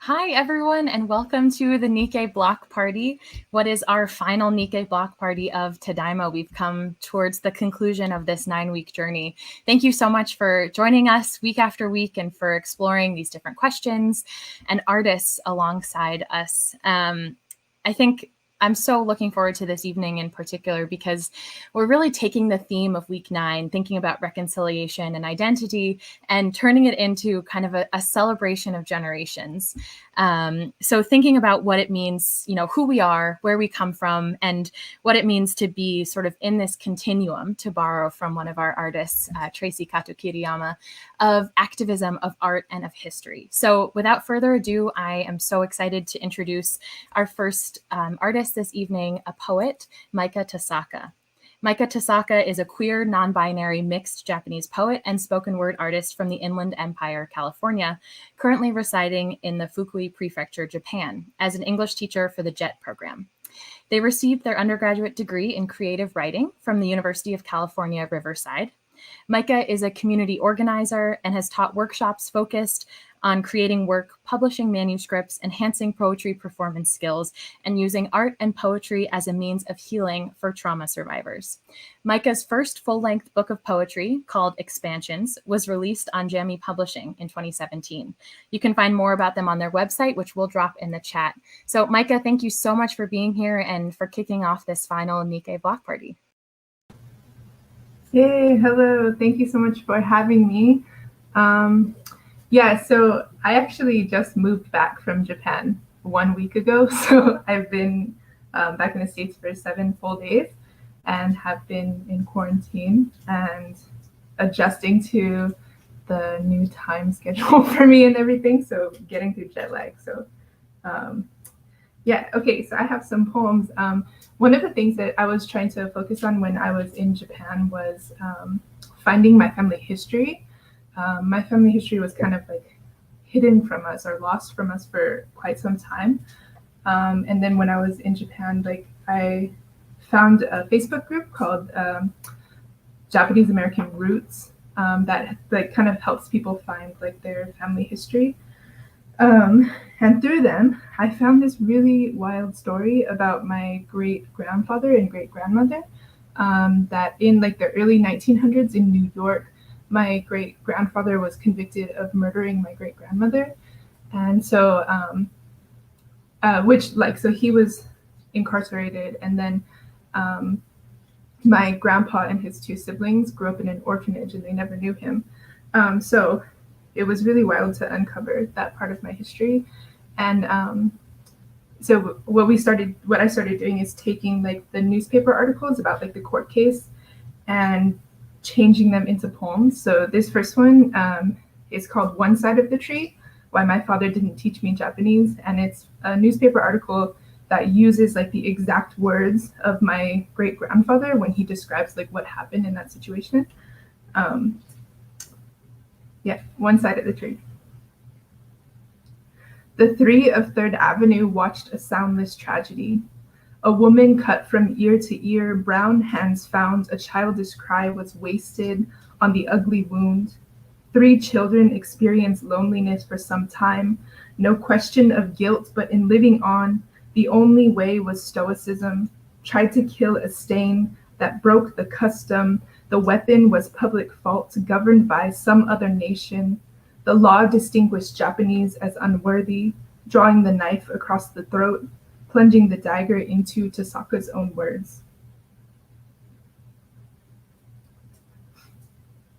Hi, everyone, and welcome to the Nikkei Block Party. What is our final Nikkei Block Party of Tadaima? We've come towards the conclusion of this 9-week journey. Thank you so much for joining us week after week and for exploring these different questions and artists alongside us. I think I'm so looking forward to this evening in particular because we're really taking the theme of week 9, thinking about reconciliation and identity, and turning it into kind of a celebration of generations. So thinking about what it means, who we are, where we come from, and what it means to be sort of in this continuum, to borrow from one of our artists, Traci Kato-Kiriyama, of activism, of art, and of history. So without further ado, I am so excited to introduce our first artist this evening, a poet, Micah Tasaka. Micah Tasaka is a queer, non-binary, mixed Japanese poet and spoken word artist from the Inland Empire, California, currently residing in the Fukui Prefecture, Japan, as an English teacher for the JET program. They received their undergraduate degree in creative writing from the University of California, Riverside. Micah is a community organizer and has taught workshops focused on creating work, publishing manuscripts, enhancing poetry performance skills, and using art and poetry as a means of healing for trauma survivors. Micah's first full-length book of poetry, called Expansions, was released on Jamii Publishing in 2017. You can find more about them on their website, which we'll drop in the chat. So Micah, thank you so much for being here and for kicking off this final Nikkei Block Party. Hey, hello. Thank you so much for having me. So I actually just moved back from Japan 1 week ago. So I've been back in the States for 7 full days and have been in quarantine and adjusting to the new time schedule for me and everything. So getting through jet lag. So so I have some poems. One of the things that I was trying to focus on when I was in Japan was finding my family history. My family history was kind of like hidden from us or lost from us for quite some time. And then when I was in Japan, I found a Facebook group called Japanese American Roots that kind of helps people find their family history. And through them, I found this really wild story about my great-grandfather and great-grandmother that in the early 1900s in New York, my great-grandfather was convicted of murdering my great-grandmother. And so, so he was incarcerated, and then my grandpa and his 2 siblings grew up in an orphanage and they never knew him. So it was really wild to uncover that part of my history. And so what I started doing is taking the newspaper articles about the court case and changing them into poems. So this first one is called One Side of the Tree, Why My Father Didn't Teach Me Japanese. And it's a newspaper article that uses the exact words of my great-grandfather when he describes what happened in that situation. One Side of the Tree. The 3 of 3rd Avenue watched a soundless tragedy. A woman cut from ear to ear, brown hands found, a childish cry was wasted on the ugly wound. 3 children experienced loneliness for some time, no question of guilt, but in living on, the only way was stoicism. Tried to kill a stain that broke the custom. The weapon was public fault governed by some other nation. The law distinguished Japanese as unworthy, drawing the knife across the throat, plunging the dagger into Tasaka's own words.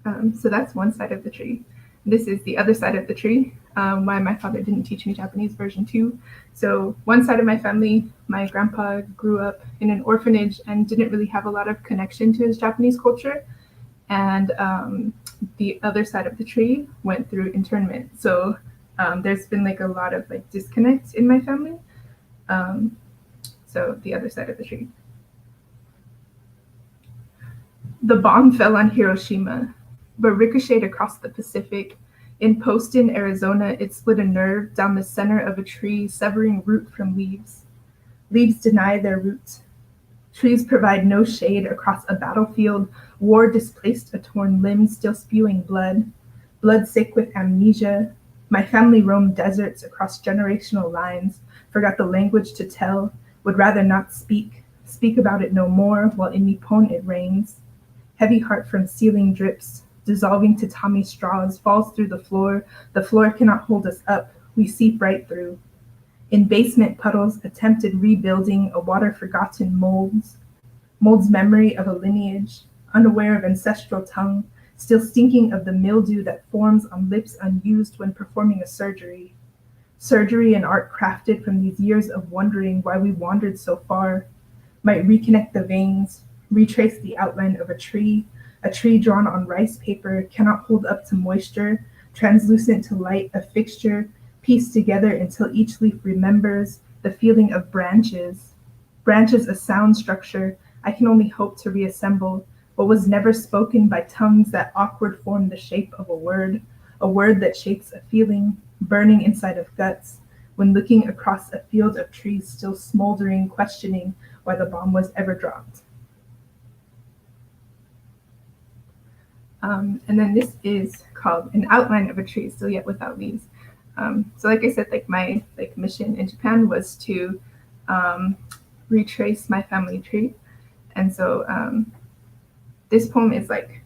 So that's One Side of the Tree. This is The Other Side of the Tree, Why My Father Didn't Teach Me Japanese, version 2. So one side of my family, my grandpa grew up in an orphanage and didn't really have a lot of connection to his Japanese culture. And the other side of the tree went through internment. So there's been a lot of disconnect in my family. So the other side of the tree. The bomb fell on Hiroshima, but ricocheted across the Pacific. In Poston, Arizona, it split a nerve down the center of a tree, severing root from leaves. Leaves deny their roots. Trees provide no shade across a battlefield. War displaced a torn limb, still spewing blood. Blood sick with amnesia. My family roamed deserts across generational lines, forgot the language to tell, would rather not speak about it no more, while in Nippon it rains. Heavy heart from ceiling drips, dissolving to Tommy straws, falls through the floor cannot hold us up, we seep right through. In basement puddles, attempted rebuilding, a water forgotten molds memory of a lineage, unaware of ancestral tongue, still stinking of the mildew that forms on lips unused when performing a surgery. Surgery and art crafted from these years of wondering why we wandered so far, might reconnect the veins, retrace the outline of a tree drawn on rice paper, cannot hold up to moisture, translucent to light, a fixture, pieced together until each leaf remembers the feeling of branches. Branches a sound structure, I can only hope to reassemble what was never spoken by tongues that awkward form the shape of a word that shapes a feeling, burning inside of guts, when looking across a field of trees still smoldering, questioning why the bomb was ever dropped. And then this is called An Outline of a Tree Still Yet Without Leaves. So like I said, like my mission in Japan was to retrace my family tree. And so this poem is like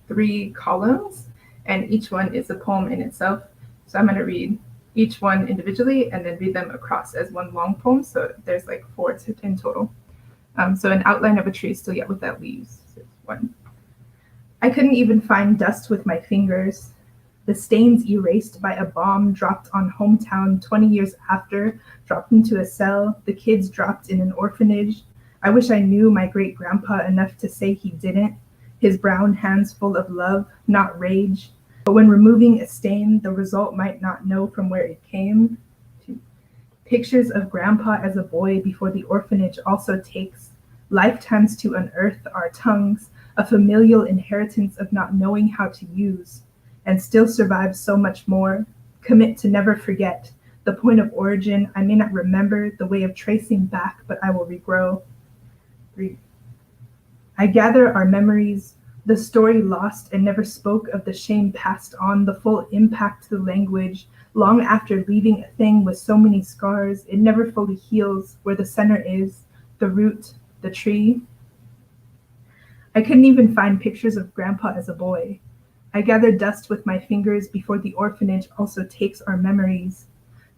3 columns, and each one is a poem in itself. So I'm going to read each one individually and then read them across as one long poem. So there's like 4 in total. So An Outline of a Tree Still Yet Without Leaves. So 1. I couldn't even find dust with my fingers. The stains erased by a bomb dropped on hometown 20 years after, dropped into a cell, the kids dropped in an orphanage. I wish I knew my great-grandpa enough to say he didn't, his brown hands full of love, not rage. But when removing a stain, the result might not know from where it came. 2. Pictures of grandpa as a boy before the orphanage also takes lifetimes to unearth our tongues, a familial inheritance of not knowing how to use, and still survives so much more. Commit to never forget. The point of origin, I may not remember the way of tracing back, but I will regrow. 3. I gather our memories, the story lost and never spoke of the shame passed on, the full impact to the language, long after leaving a thing with so many scars, it never fully heals where the center is, the root, the tree. I couldn't even find pictures of grandpa as a boy. I gather dust with my fingers before the orphanage also takes our memories.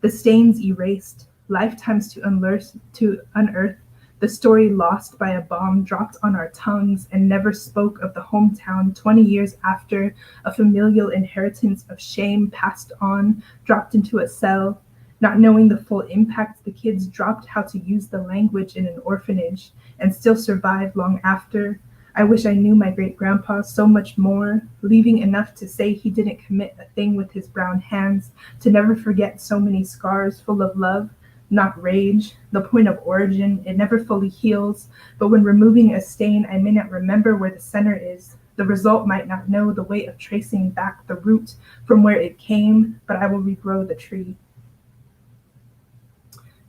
The stains erased, lifetimes to unearth, the story lost by a bomb dropped on our tongues and never spoke of the hometown 20 years after, a familial inheritance of shame passed on, dropped into a cell, not knowing the full impact the kids dropped how to use the language in an orphanage and still survive long after. I wish I knew my great-grandpa so much more, leaving enough to say he didn't commit a thing with his brown hands, to never forget so many scars full of love, not rage, the point of origin, it never fully heals, but when removing a stain, I may not remember where the center is. The result might not know the way of tracing back the root from where it came, but I will regrow the tree.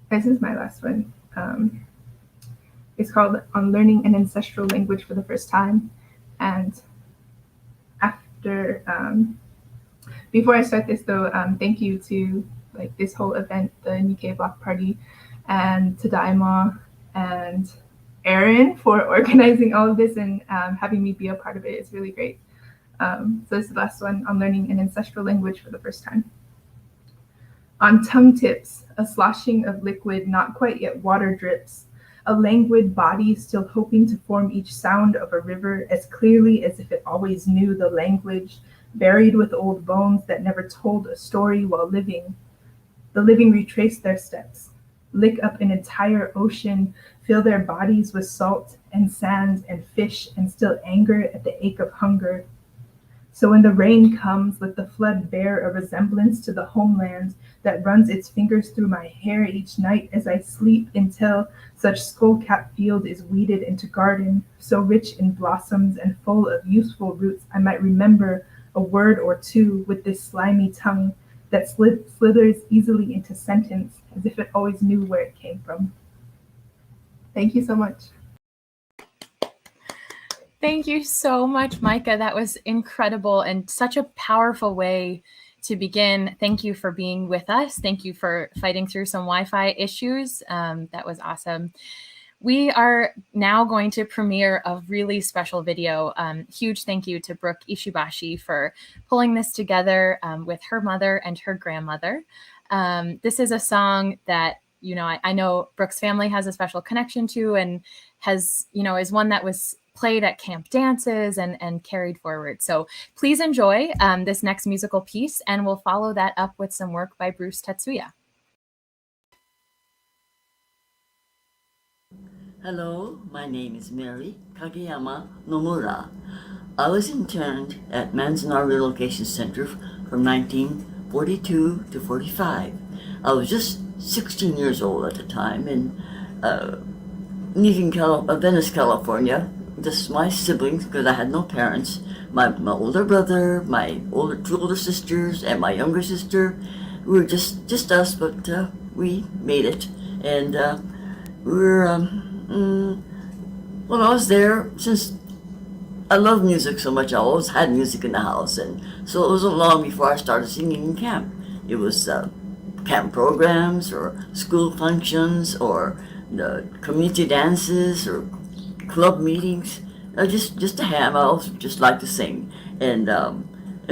This is my last one. It's called On Learning an Ancestral Language for the First Time. And after, before I start this though, thank you to this whole event, the Nikkei Block Party, and Tadaima and Erin for organizing all of this and having me be a part of it. It's really great. So this is the last one, On Learning an Ancestral Language for the First Time. On tongue tips, a sloshing of liquid, not quite yet water drips, a languid body still hoping to form each sound of a river as clearly as if it always knew the language, buried with old bones that never told a story while living. The living retrace their steps, lick up an entire ocean, fill their bodies with salt and sand and fish and still anger at the ache of hunger. So when the rain comes, let the flood bear a resemblance to the homeland that runs its fingers through my hair each night as I sleep until such skull-capped field is weeded into garden, so rich in blossoms and full of useful roots I might remember a word or two with this slimy tongue that slithers easily into sentence as if it always knew where it came from. Thank you so much. Thank you so much, Micah. That was incredible and such a powerful way to begin, thank you for being with us. Thank you for fighting through some Wi-Fi issues. That was awesome. We are now going to premiere a really special video. Huge thank you to Brooke Ishibashi for pulling this together with her mother and her grandmother. This is a song that, I know Brooke's family has a special connection to, and has, is one that was played at camp dances and carried forward. So please enjoy this next musical piece, and we'll follow that up with some work by Bruce Tetsuya. Hello, my name is Mary Kageyama Nomura. I was interned at Manzanar Relocation Center from 1942 to 45. I was just 16 years old at the time, and leaving Venice, California, just my siblings, because I had no parents, my older brother, my two older sisters, and my younger sister. We were just us, but we made it. And we were, well, I was there since I love music so much. I always had music in the house, and so it wasn't long before I started singing in camp. It was camp programs, or school functions, or the community dances, or club meetings. Just a ham. I also just like to sing, and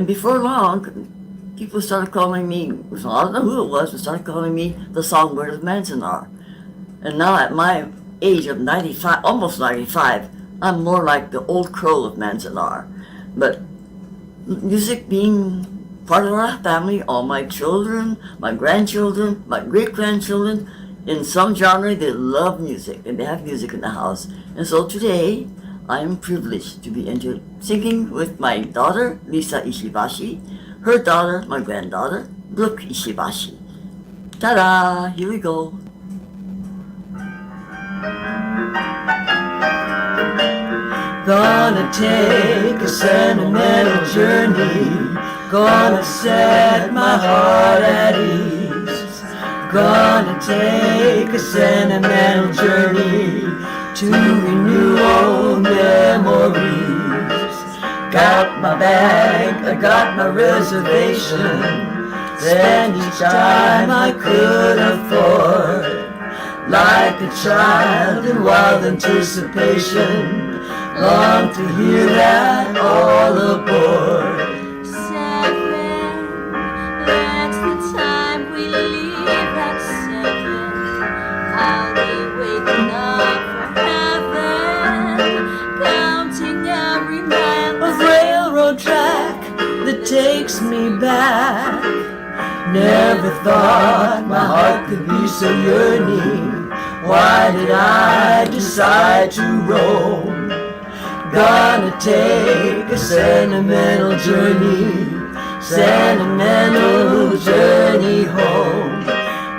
before long, people started calling me. I don't know who it was, but started calling me the songbird of Manzanar. And now at my age of 95, almost 95, I'm more like the old crow of Manzanar. But music being part of our family, all my children, my grandchildren, my great-grandchildren, in some genre, they love music, and they have music in the house. And so today, I am privileged to be singing with my daughter, Lisa Ishibashi, her daughter, my granddaughter, Brooke Ishibashi. Ta-da! Here we go. Gonna take a sentimental journey, gonna set my heart at ease. Gonna take a sentimental journey to renew old memories. Got my bag, I got my reservation, spend each time I could afford. Like a child in wild anticipation, long to hear that all aboard. 7, that's the time we leave at 7. I'll be waking up for heaven, counting every mile of railroad track that takes me back. Never thought my heart could be so yearning. Why did I decide to roam? Gonna take a sentimental journey home.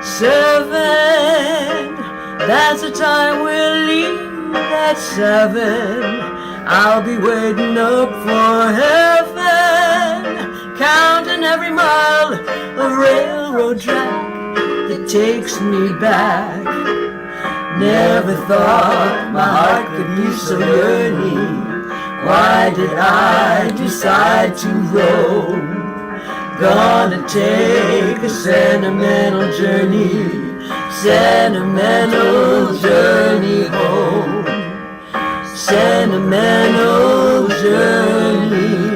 7, that's the time we'll leave at 7. I'll be waiting up for heaven, counting every mile of railroad track that takes me back. Never thought my heart could be so yearning. Why did I decide to roam? Gonna take a sentimental journey home. Sentimental journey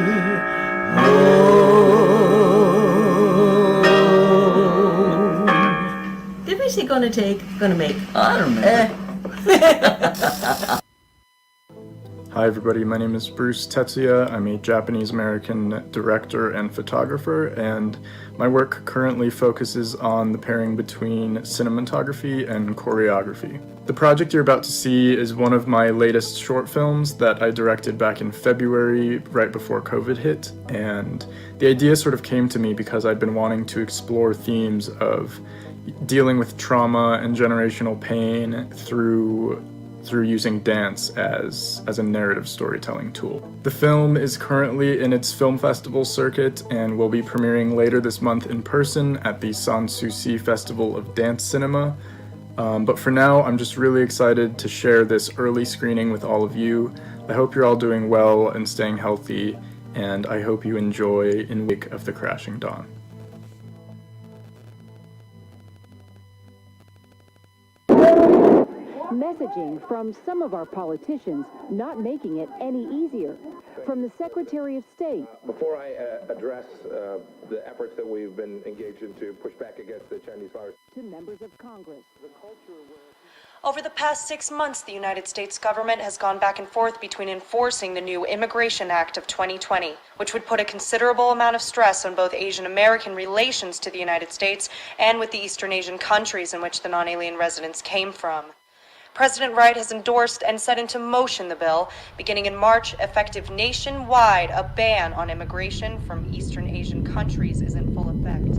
home. Did we say gonna make? I don't know. Hi everybody, my name is Bruce Tetsuya. I'm a Japanese-American director and photographer, and my work currently focuses on the pairing between cinematography and choreography. The project you're about to see is one of my latest short films that I directed back in February, right before COVID hit, and the idea sort of came to me because I'd been wanting to explore themes of dealing with trauma and generational pain through using dance as a narrative storytelling tool. The film is currently in its film festival circuit and will be premiering later this month in person at the Sanssouci Festival of Dance Cinema. But for now, I'm just really excited to share this early screening with all of you. I hope you're all doing well and staying healthy, and I hope you enjoy In Wake of the Crashing Dawn. Messaging from some of our politicians not making it any easier. From the Secretary of State. Before I address the efforts that we've been engaged in to push back against the Chinese virus. To members of Congress. Over the past 6 months, the United States government has gone back and forth between enforcing the new Immigration Act of 2020, which would put a considerable amount of stress on both Asian American relations to the United States and with the Eastern Asian countries in which the non-alien residents came from. President Wright has endorsed and set into motion the bill. Beginning in March, effective nationwide, a ban on immigration from Eastern Asian countries is in full effect.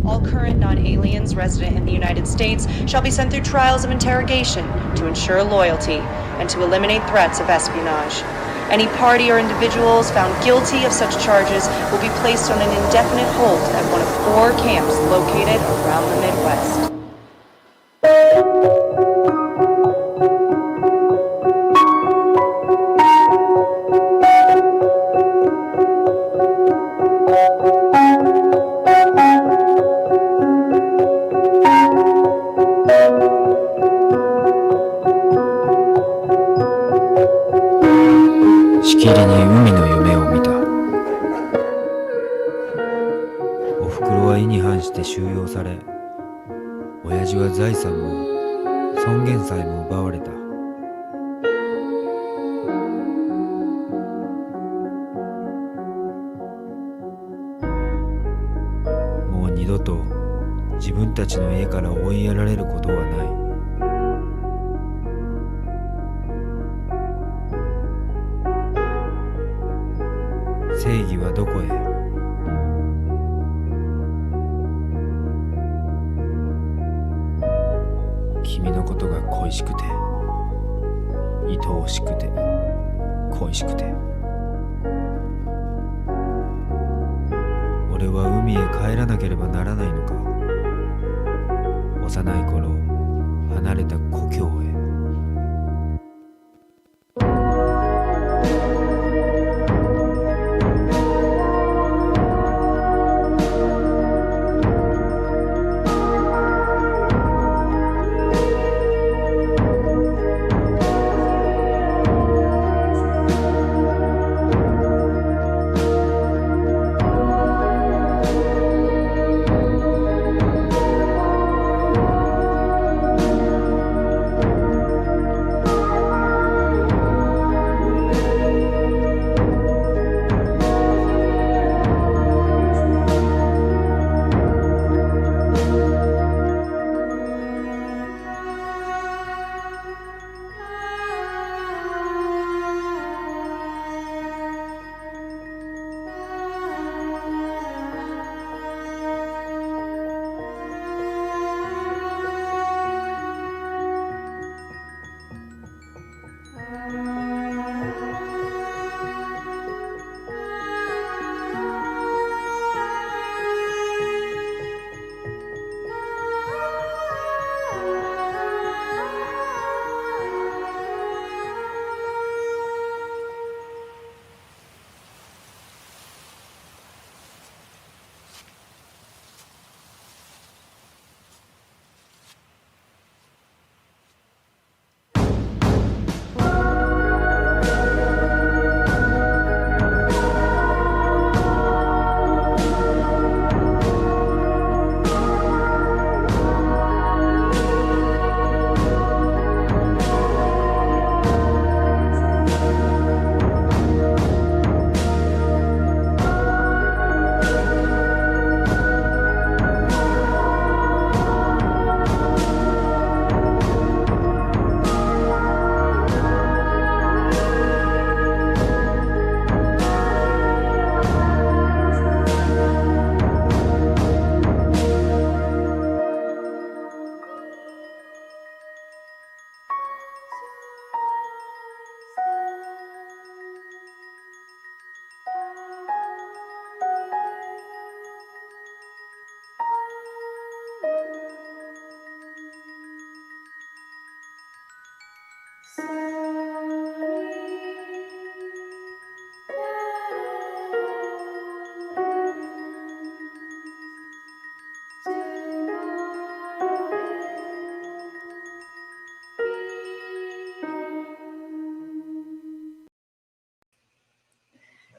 All current non-aliens resident in the United States shall be sent through trials of interrogation to ensure loyalty and to eliminate threats of espionage. Any party or individuals found guilty of such charges will be placed on an indefinite hold at one of 4 camps located around the Midwest.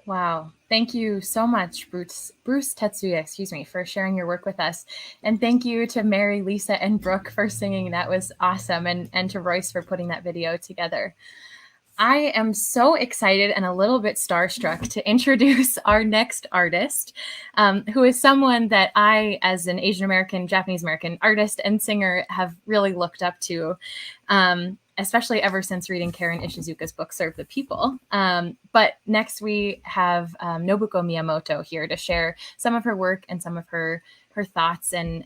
Wow. Thank you so much, Bruce Tetsuya, for sharing your work with us. And thank you to Mary, Lisa, and Brooke for singing. That was awesome. And to Royce for putting that video together. I am so excited and a little bit starstruck to introduce our next artist, who is someone that I, as an Asian American, Japanese American artist and singer, have really looked up to, especially ever since reading Karen Ishizuka's book, Serve the People. But next we have Nobuko Miyamoto here to share some of her work and some of her thoughts and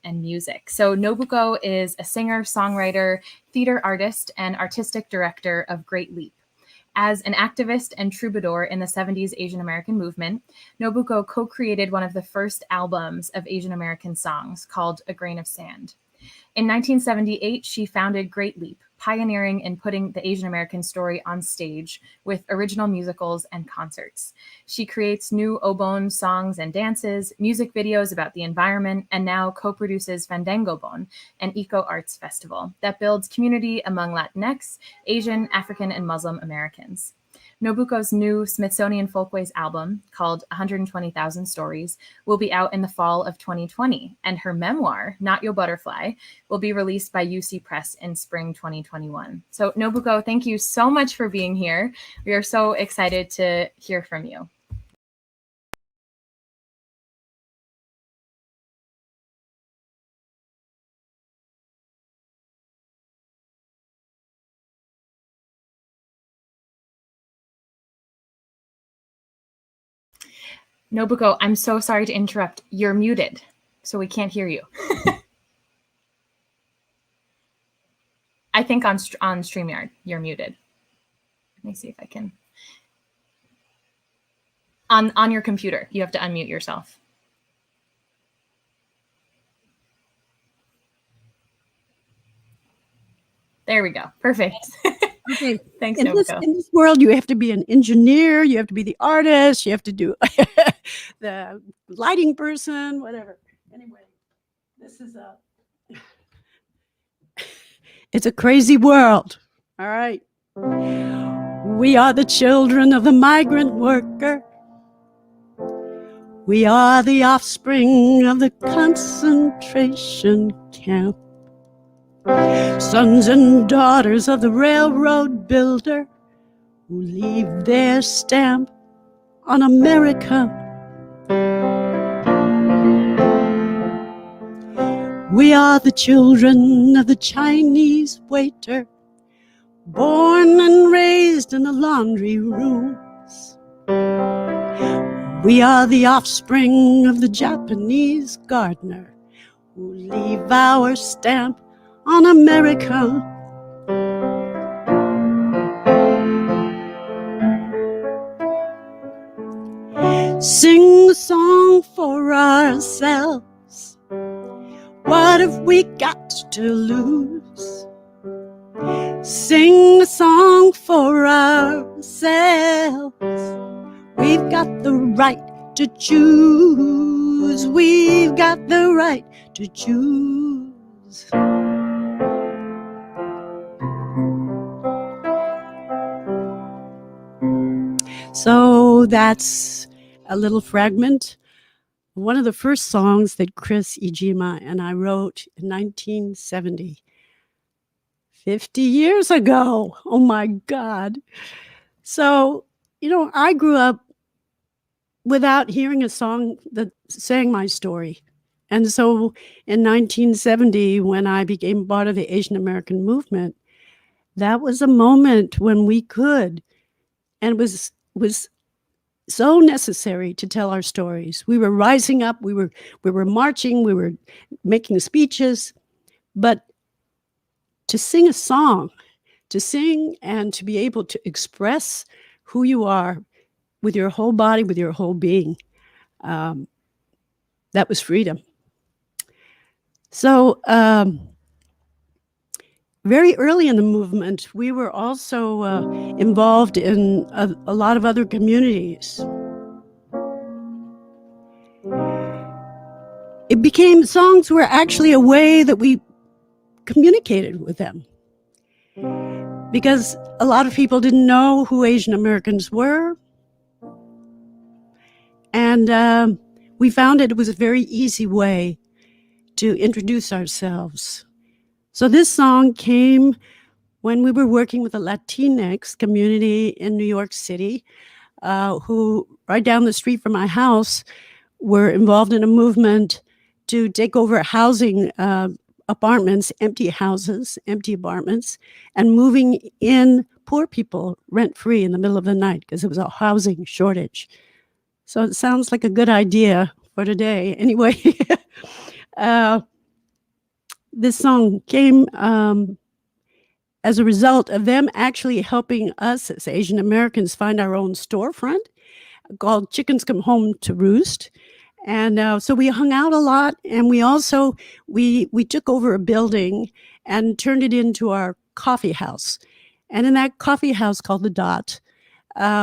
music. So Nobuko is a singer, songwriter, theater artist, and artistic director of Great Leap. As an activist and troubadour in the 70s Asian American movement, Nobuko co-created one of the first albums of Asian American songs called A Grain of Sand. In 1978, she founded Great Leap, pioneering in putting the Asian American story on stage with original musicals and concerts. She creates new Obon songs and dances, music videos about the environment, and now co-produces Fandangobon, an eco-arts festival that builds community among Latinx, Asian, African, and Muslim Americans. Nobuko's new Smithsonian Folkways album, called 120,000 Stories, will be out in the fall of 2020, and her memoir, Not Your Butterfly, will be released by UC Press in spring 2021. So Nobuko, thank you so much for being here. We are so excited to hear from you. Nobuko, I'm so sorry to interrupt. You're muted, so we can't hear you. I think on StreamYard, you're muted. Let me see if I can. On your computer, you have to unmute yourself. There we go. Perfect. Okay. Thanks, in Nobuko. In this world, you have to be an engineer, you have to be the artist, you have to do the lighting person, whatever. Anyway, this is it's a crazy world. All right. We are the children of the migrant worker. We are the offspring of the concentration camp. Sons and daughters of the railroad builder who leave their stamp on America. We are the children of the Chinese waiter, born and raised in the laundry rooms. We are the offspring of the Japanese gardener who leave our stamp on America. Sing a song for ourselves. What have we got to lose? Sing a song for ourselves. We've got the right to choose. We've got the right to choose. So that's a little fragment. One of the first songs that Chris Ijima and I wrote in 1970. 50 years ago. Oh my God. So, I grew up without hearing a song that sang my story. And so in 1970, when I became part of the Asian American movement, that was a moment when we could, and it was so necessary to tell our stories. We were rising up, we were marching, we were making speeches, but to sing a song, to sing and to be able to express who you are with your whole body, with your whole being, that was freedom. So very early in the movement, we were also involved in a lot of other communities. It became, songs were actually a way that we communicated with them, because a lot of people didn't know who Asian Americans were. And we found it was a very easy way to introduce ourselves. So this song came when we were working with the Latinx community in New York City, who right down the street from my house were involved in a movement to take over housing apartments, empty houses, empty apartments, and moving in poor people rent-free in the middle of the night because it was a housing shortage. So it sounds like a good idea for today. Anyway, this song came as a result of them actually helping us as Asian Americans find our own storefront called Chickens Come Home to Roost. And so we hung out a lot, and we also, we took over a building and turned it into our coffee house. And in that coffee house called The Dot,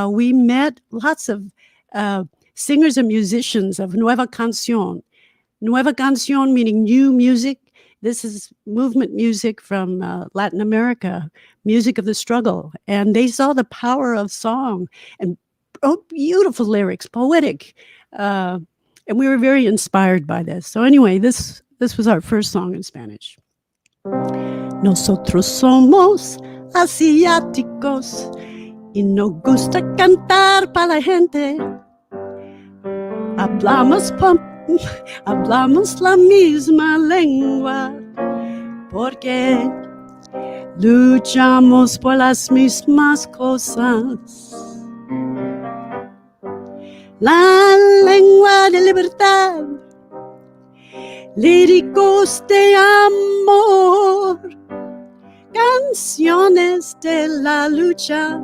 we met lots of singers and musicians of Nueva Canción. Nueva Canción meaning new music. This is movement music from Latin America, music of the struggle. And they saw the power of song and beautiful lyrics, poetic. And we were very inspired by this. So anyway, this was our first song in Spanish. Nosotros somos asiáticos y nos gusta cantar para la gente. Hablamos la misma lengua porque luchamos por las mismas cosas. La lengua de libertad, líricos de amor, canciones de la lucha,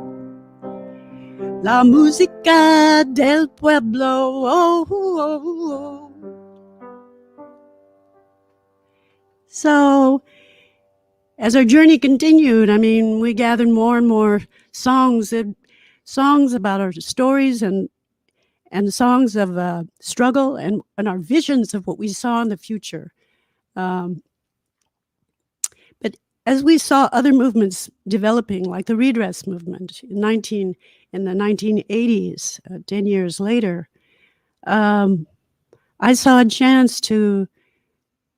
la música del pueblo. Oh, oh, oh. So, as our journey continued, I mean, we gathered more and more songs about our stories and songs of struggle and our visions of what we saw in the future. But as we saw other movements developing, like the redress movement in the 1980s, 10 years later, I saw a chance to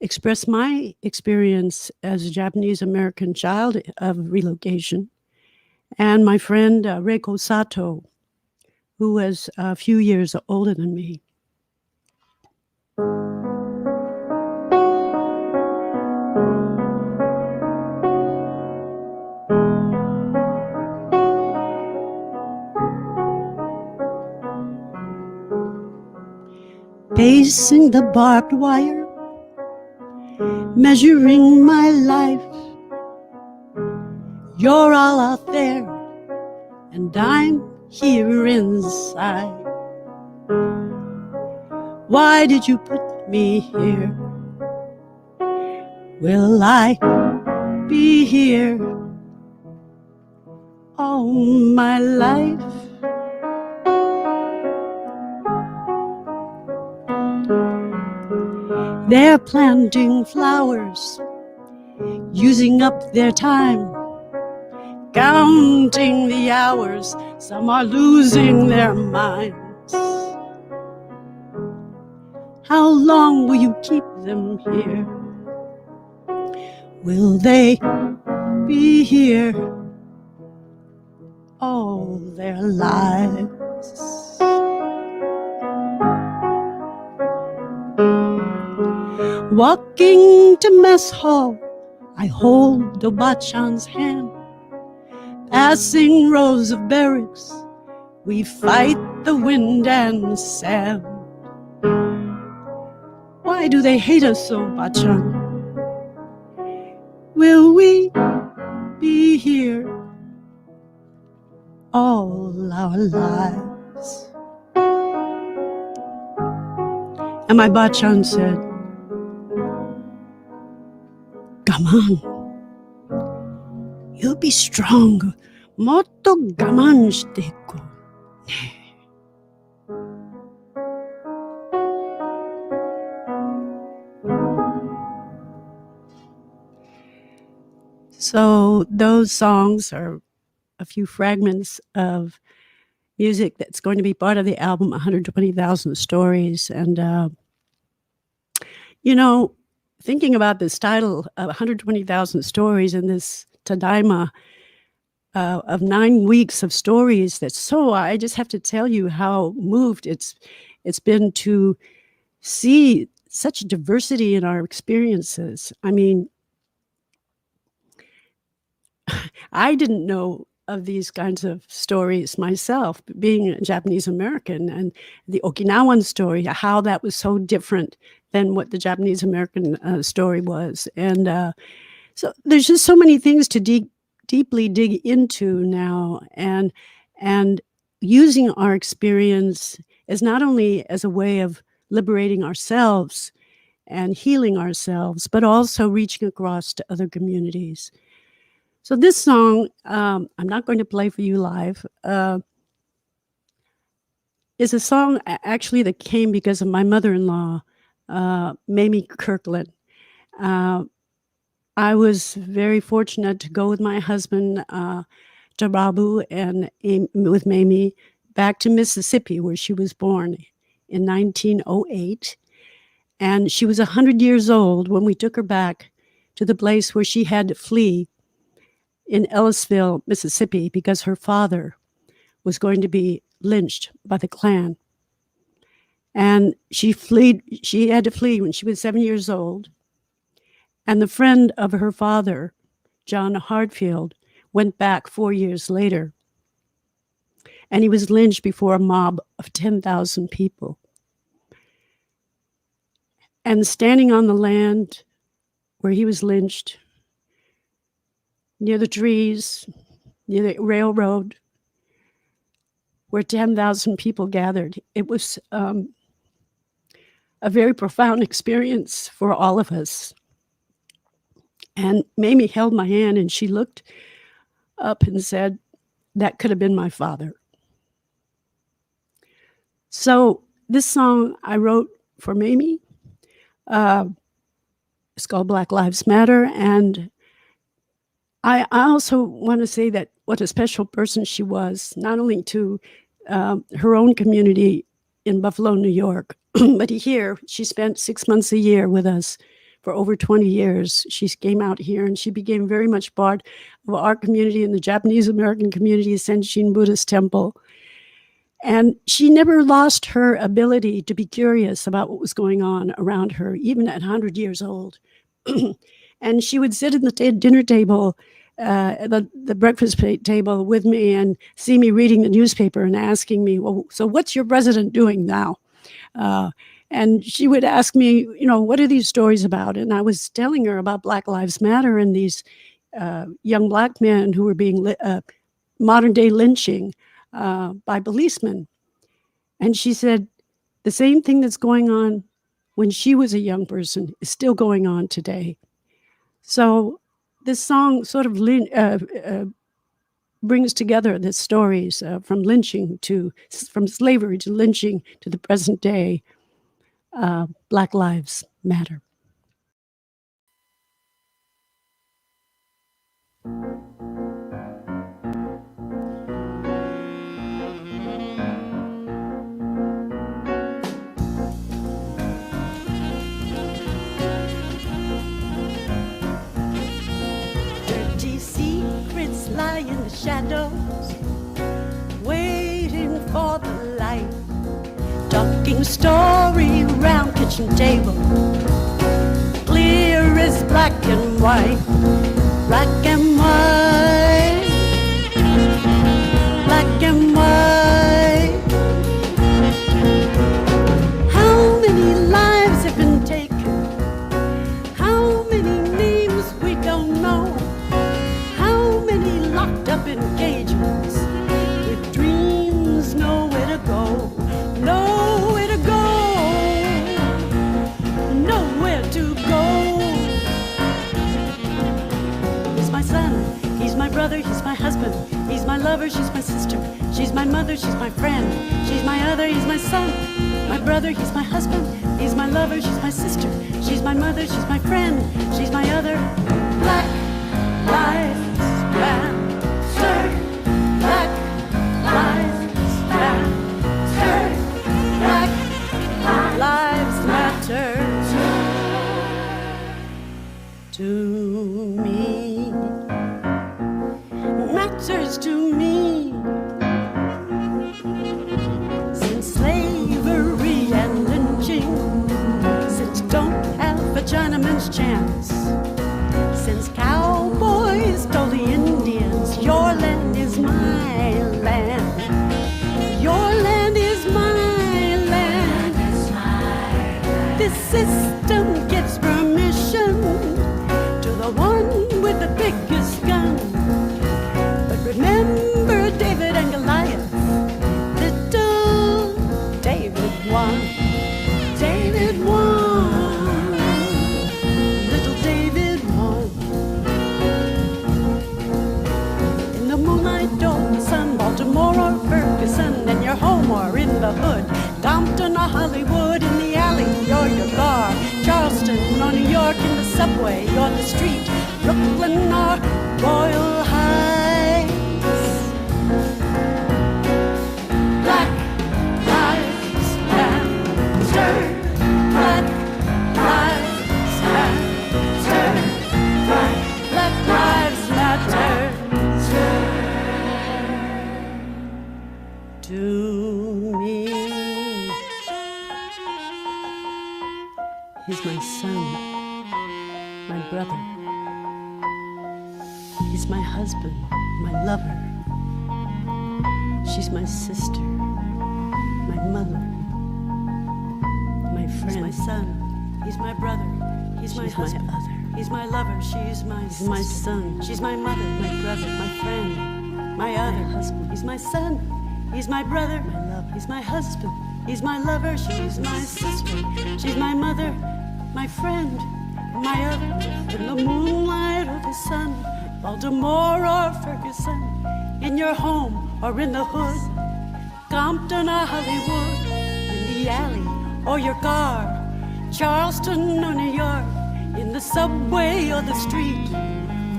express my experience as a Japanese American child of relocation, and my friend Reiko Sato, who was a few years older than me. Pacing the barbed wire, measuring my life. You're all out there, and I'm here inside. Why did you put me here? Will I be here all my life? They're planting flowers, using up their time, counting the hours. Some are losing their minds. How long will you keep them here? Will they be here all their lives? Walking to mess hall, I hold Obachan's hand. Passing rows of barracks, we fight the wind and sand. Why do they hate us so, Bachan? Will we be here all our lives? And my Bachan said, Gaman, you'll be strong. Motto gaman shiteko. So those songs are a few fragments of music that's going to be part of the album 120,000 Stories. And, thinking about this title of 120,000 Stories and this Tadaima of 9 weeks of stories, I just have to tell you how moved it's been to see such diversity in our experiences. I mean, I didn't know of these kinds of stories myself, being a Japanese American, and the Okinawan story, how that was so different than what the Japanese American story was. And so there's just so many things to deeply dig into now, and using our experience as not only as a way of liberating ourselves and healing ourselves, but also reaching across to other communities. So this song, I'm not going to play for you live, is a song actually that came because of my mother-in-law, Mamie Kirkland. I was very fortunate to go with my husband, Tarabu, and with Mamie back to Mississippi, where she was born in 1908. And she was 100 years old when we took her back to the place where she had to flee in Ellisville, Mississippi, because her father was going to be lynched by the Klan. And she had to flee when she was 7 years old. And the friend of her father, John Hartfield, went back 4 years later. And he was lynched before a mob of 10,000 people. And standing on the land where he was lynched, near the trees, near the railroad, where 10,000 people gathered, it was a very profound experience for all of us. And Mamie held my hand and she looked up and said, "That could have been my father." So this song I wrote for Mamie. It's called Black Lives Matter. And I also want to say that what a special person she was, not only to her own community in Buffalo, New York, but here she spent 6 months a year with us for over 20 years. She came out here and she became very much part of our community in the Japanese American community, Senshin Buddhist Temple. And she never lost her ability to be curious about what was going on around her, even at 100 years old. And she would sit at the dinner table, the breakfast table with me, and see me reading the newspaper and asking me, "Well, so what's your president doing now?" And she would ask me, "What are these stories about?" And I was telling her about Black Lives Matter and these young Black men who were being modern day lynching by policemen. And she said, the same thing that's going on when she was a young person is still going on today. So this song sort of brings together the stories from slavery to lynching to the present day. Black Lives Matter. Lie in the shadows, waiting for the light, talking story round kitchen table, clear as black and white, black and white, black and white. How many lives have been taken? How many names we don't know? Locked up in cages with dreams, nowhere to go, nowhere to go, nowhere to go. He's my son, he's my brother, he's my husband, he's my lover, she's my sister, she's my mother, she's my friend, she's my other, he's my son, my brother, he's my husband, he's my lover, she's my sister, she's my mother, she's my friend, she's my other. Black Lives Matter. Black Lives to me, matters to me. Since slavery and lynching, since don't have a Chinaman's chance, since cowboys told the Indians, your land is my land, your land is my land. This system gives permission to the one with the biggest gun. But remember David and Goliath, little David won. David won. Little David won. In the moonlight or the sun, Baltimore or Ferguson, in your home or in the hood, Compton or Hollywood, in the alley or your car, Charleston or New York, in the subway or the street, Brooklyn or Royal Heights. Black lives matter. Black lives matter. Black lives matter. To me. He's my son, my brother. He's my husband, my lover. She's my sister, my mother, my friend. He's my son, he's my brother. He's my husband, he's my lover. She's my sister, my son. She's my mother, my brother, my friend, my other husband. He's my son, he's my brother, my lover. He's my husband, he's my lover. She's my sister, she's my mother, my friend, my other. In the moonlight or the sun, Baltimore or Ferguson, in your home or in the hood, Compton or Hollywood, in the alley or your car, Charleston or New York, in the subway or the street,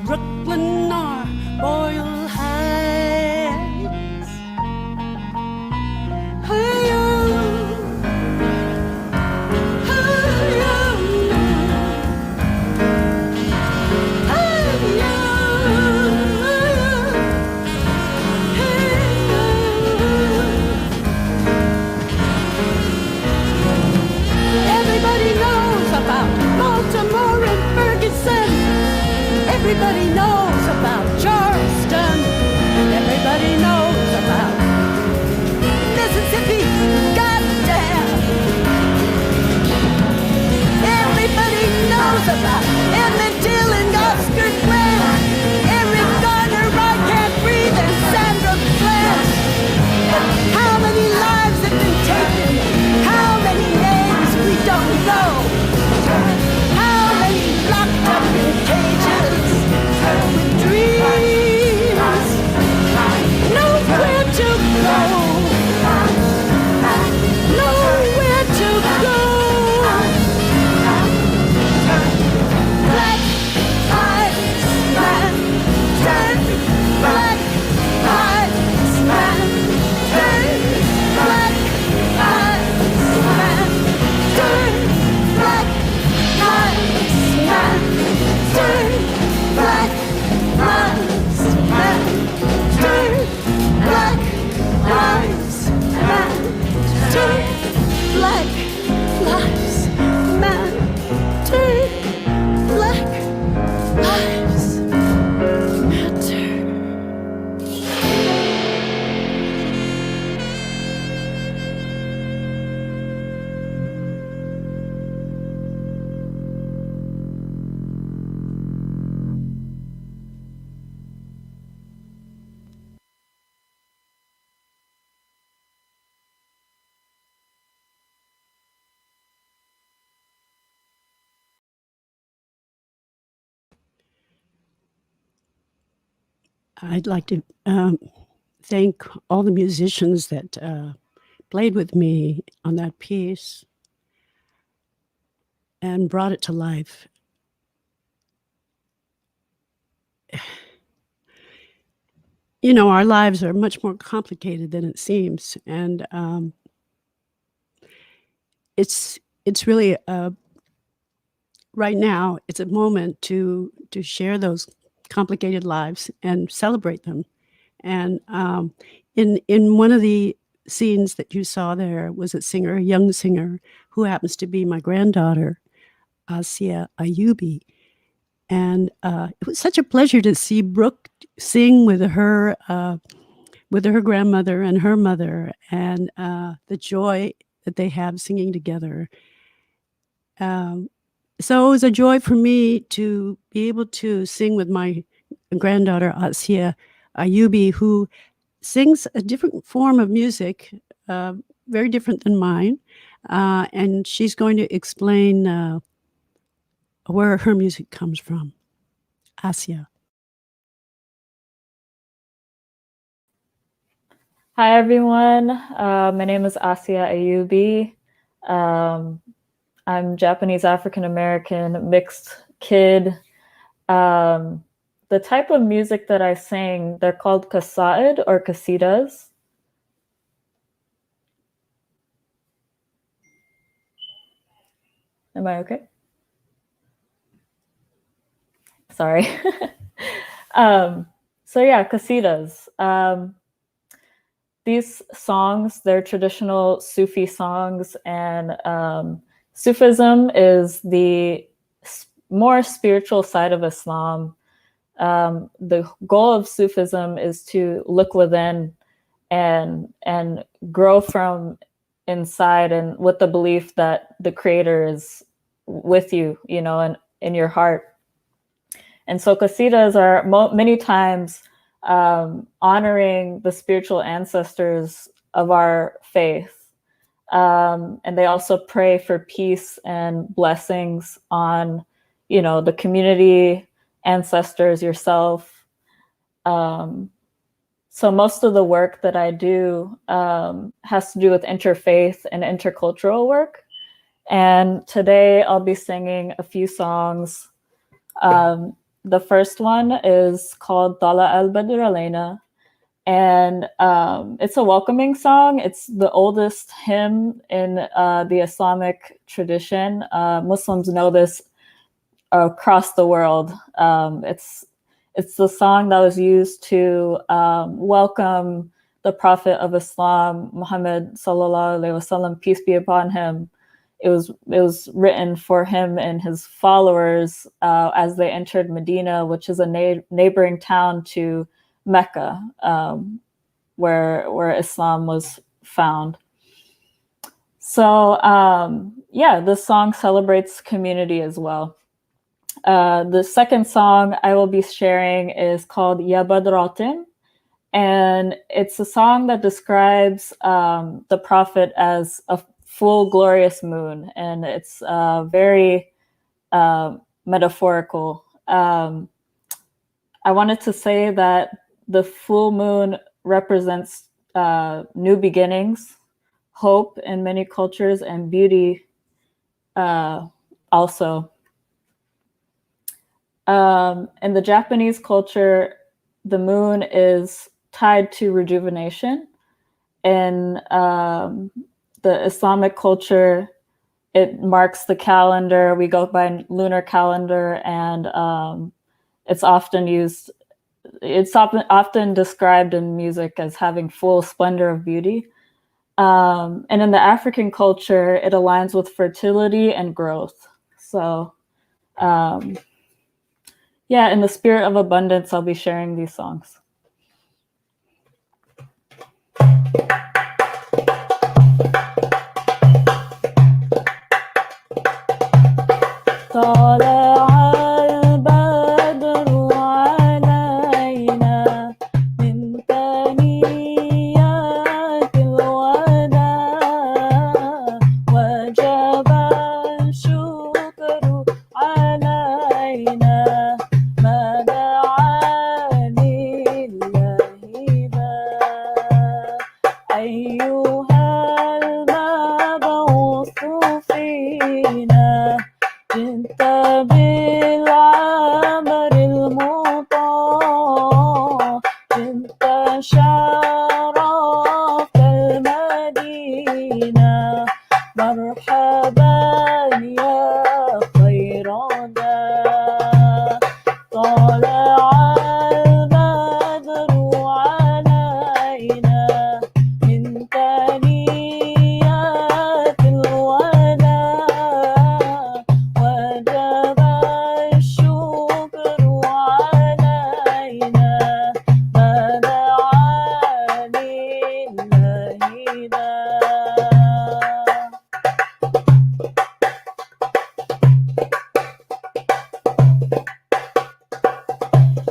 Brooklyn or Royal Heights. Hey-oh. Baltimore and Ferguson. Everybody knows about Charleston. Everybody knows about Mississippi. Goddamn. Everybody knows about Emmett Till and Oscar Grant, Eric Garner, I Can't Breathe, and Sandra Bland. But how many lives have been taken? How many names we don't know? How many locked up in cages with dreams, nowhere to go, nowhere to go. Black lives matter. Black lives matter. Black lives matter. Black lives matter. Black lives matter. Black lives matter. Black lives matter. Black lives matter. I'd like to thank all the musicians that played with me on that piece and brought it to life. You know, our lives are much more complicated than it seems, and it's really right now it's a moment to share those complicated lives and celebrate them. And in one of the scenes that you saw there was a young singer, who happens to be my granddaughter, Asiyah Ayubbi. And it was such a pleasure to see Brooke sing with her grandmother and her mother, and the joy that they have singing together. So it was a joy for me to be able to sing with my granddaughter, Asiyah Ayubbi, who sings a different form of music, very different than mine. And she's going to explain where her music comes from. Asiyah. Hi, everyone. My name is Asiyah Ayubbi. I'm Japanese African American mixed kid. The type of music that I sing, they're called kasaid or kasidas. Am I okay? Sorry. So yeah, kasidas. These songs, they're traditional Sufi songs, and Sufism is the more spiritual side of Islam. The goal of Sufism is to look within and grow from inside, and with the belief that the Creator is with you, and in your heart. And so qasidas are many times honoring the spiritual ancestors of our faith. And they also pray for peace and blessings on, the community, ancestors, yourself. So most of the work that I do has to do with interfaith and intercultural work. And today I'll be singing a few songs. The first one is called Tala al-Badr Alayna, and it's a welcoming song. It's the oldest hymn in the Islamic tradition. Muslims know this across the world. It's the song that was used to welcome the Prophet of Islam, Muhammad sallallahu alaihi wasallam, peace be upon him. It was written for him and his followers as they entered Medina, which is a neighboring town to Mecca, where Islam was found. So yeah, this song celebrates community as well. The second song I will be sharing is called Ya Badratin, and it's a song that describes the Prophet as a full glorious moon, and it's very metaphorical. I wanted to say that the full moon represents new beginnings, hope in many cultures, and beauty also. In the Japanese culture, the moon is tied to rejuvenation. In the Islamic culture, it marks the calendar. We go by lunar calendar, and it's often used. It's often described in music as having full splendor of beauty. And in the African culture, it aligns with fertility and growth. So, yeah, in the spirit of abundance, I'll be sharing these songs. طلع البدر علينا من ثنيات الوداع وجب الشكر علينا ما دعا لله ذا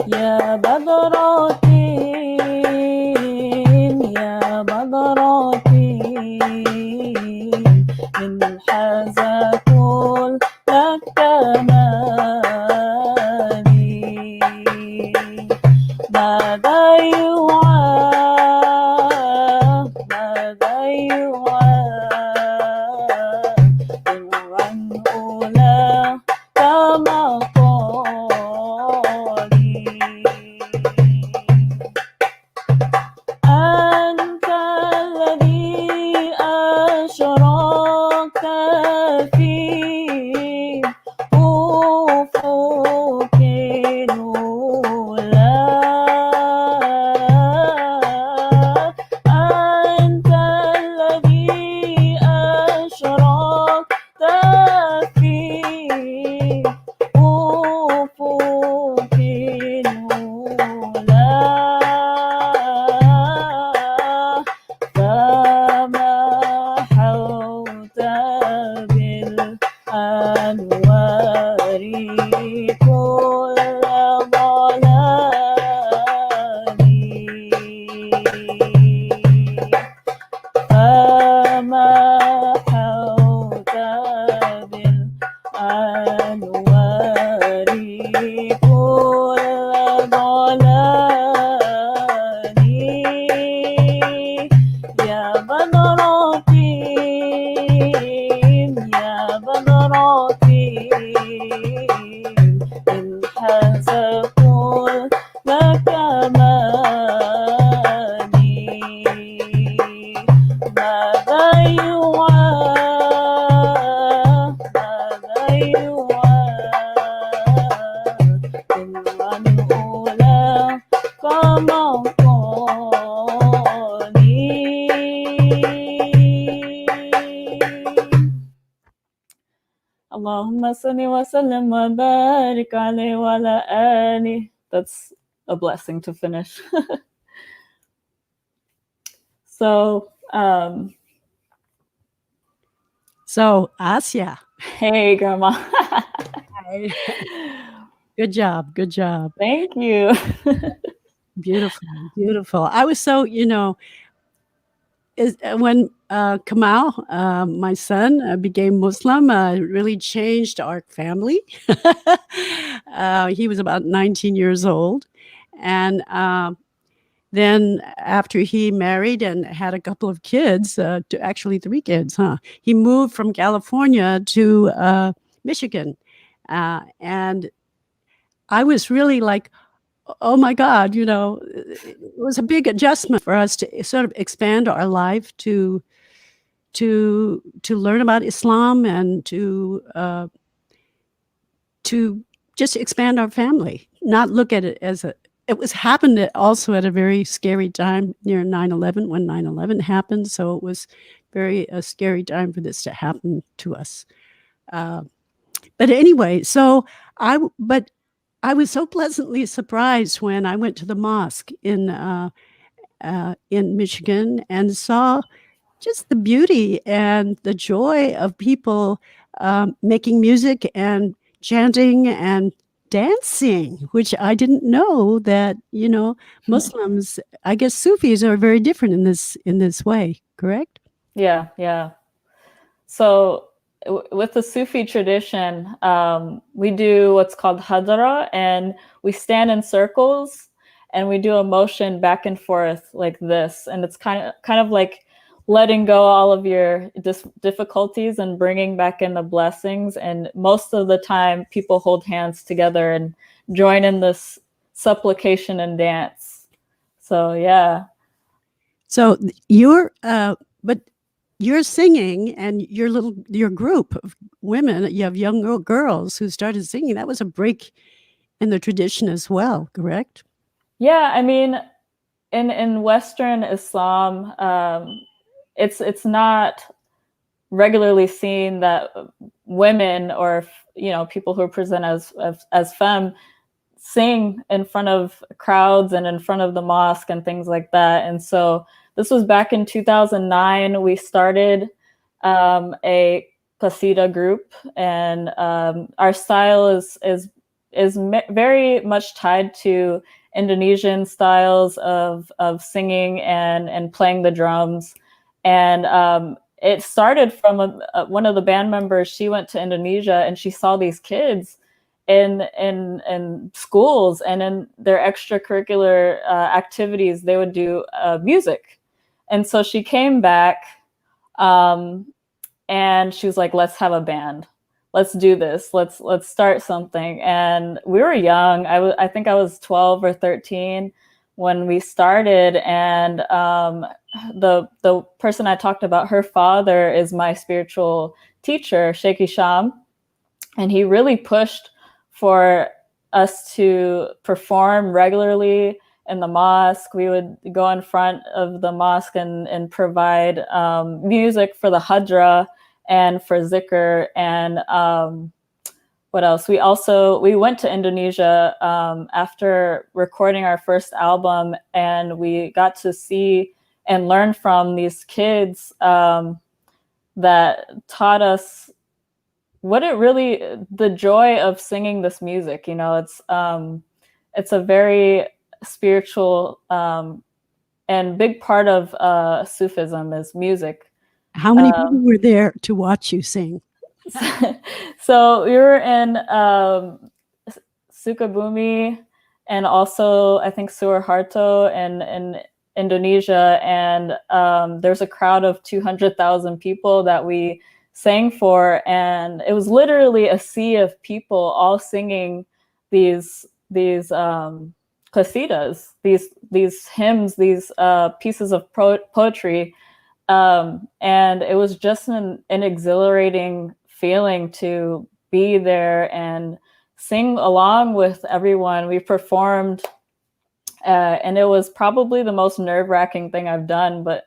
يا بدراتي يا بدراتي من حاز كل كمالي ماذا يوعى ماذا يوعى عن أولى كما أنت الذي أشرقت في أفق الأولى أنت الذي أشرقت في أفق الأولى فما حوت بالأنوار كل ضلالي فما حوت بالأنوار كل ضلالي يا بدراتي يا بدراتي إن حاز كل كمالي ماذا يوعى ماذا يوعى إن عن أولى كما Allahumma salli wa sallim wa barik alayhi wa ala ali. That's a blessing to finish. So, Asiyah. Hey, Grandma. Good job. Good job. Thank you. Beautiful. Beautiful. I was so, when Kamal, my son, became Muslim, it really changed our family. He was about 19 years old. And then after he married and had a couple of kids, actually 3 kids, he moved from California to Michigan. And I was really like, oh my God, it was a big adjustment for us to sort of expand our life to learn about Islam and to just expand our family, not look at it as it was happened also at a very scary time near 9/11 when 9/11 happened. So it was a scary time for this to happen to us. But anyway, but I was so pleasantly surprised when I went to the mosque in Michigan and saw just the beauty and the joy of people making music and chanting and dancing, which I didn't know that, Muslims, I guess Sufis are very different in this way, correct? Yeah, yeah. So with the Sufi tradition, we do what's called hadara, and we stand in circles and we do a motion back and forth like this. And it's kind of like letting go all of your difficulties and bringing back in the blessings. And most of the time people hold hands together and join in this supplication and dance. So, yeah. So but you're singing, and your group of women, you have young girls who started singing. That was a break in the tradition as well, correct? Yeah, I mean, in Western Islam, it's not regularly seen that women or people who present as femme sing in front of crowds and in front of the mosque and things like that. And so this was back in 2009. We started a qasida group, and our style is is very much tied to Indonesian styles of singing and playing the drums. And it started from one of the band members. She went to Indonesia and she saw these kids in schools and in their extracurricular activities. They would do music. And so she came back and she was like, let's have a band. Let's do this. Let's start something. And we were young. I think I was 12 or 13 when we started. And the person I talked about, her father is my spiritual teacher, Sheikh Hisham. And he really pushed for us to perform regularly in the mosque. We would go in front of the mosque and provide music for the hadra and for zikr. And what else? We went to Indonesia after recording our first album, and we got to see and learn from these kids that taught us what the joy of singing this music. It's a very spiritual and big part of Sufism is music. How many people were there to watch you sing? So we were in Sukabumi and also I think Suharto in Indonesia, and there's a crowd of 200,000 people that we sang for, and it was literally a sea of people all singing these qasidas, these hymns, these pieces of poetry, and it was just an exhilarating feeling to be there and sing along with everyone. We performed, and it was probably the most nerve-wracking thing I've done, but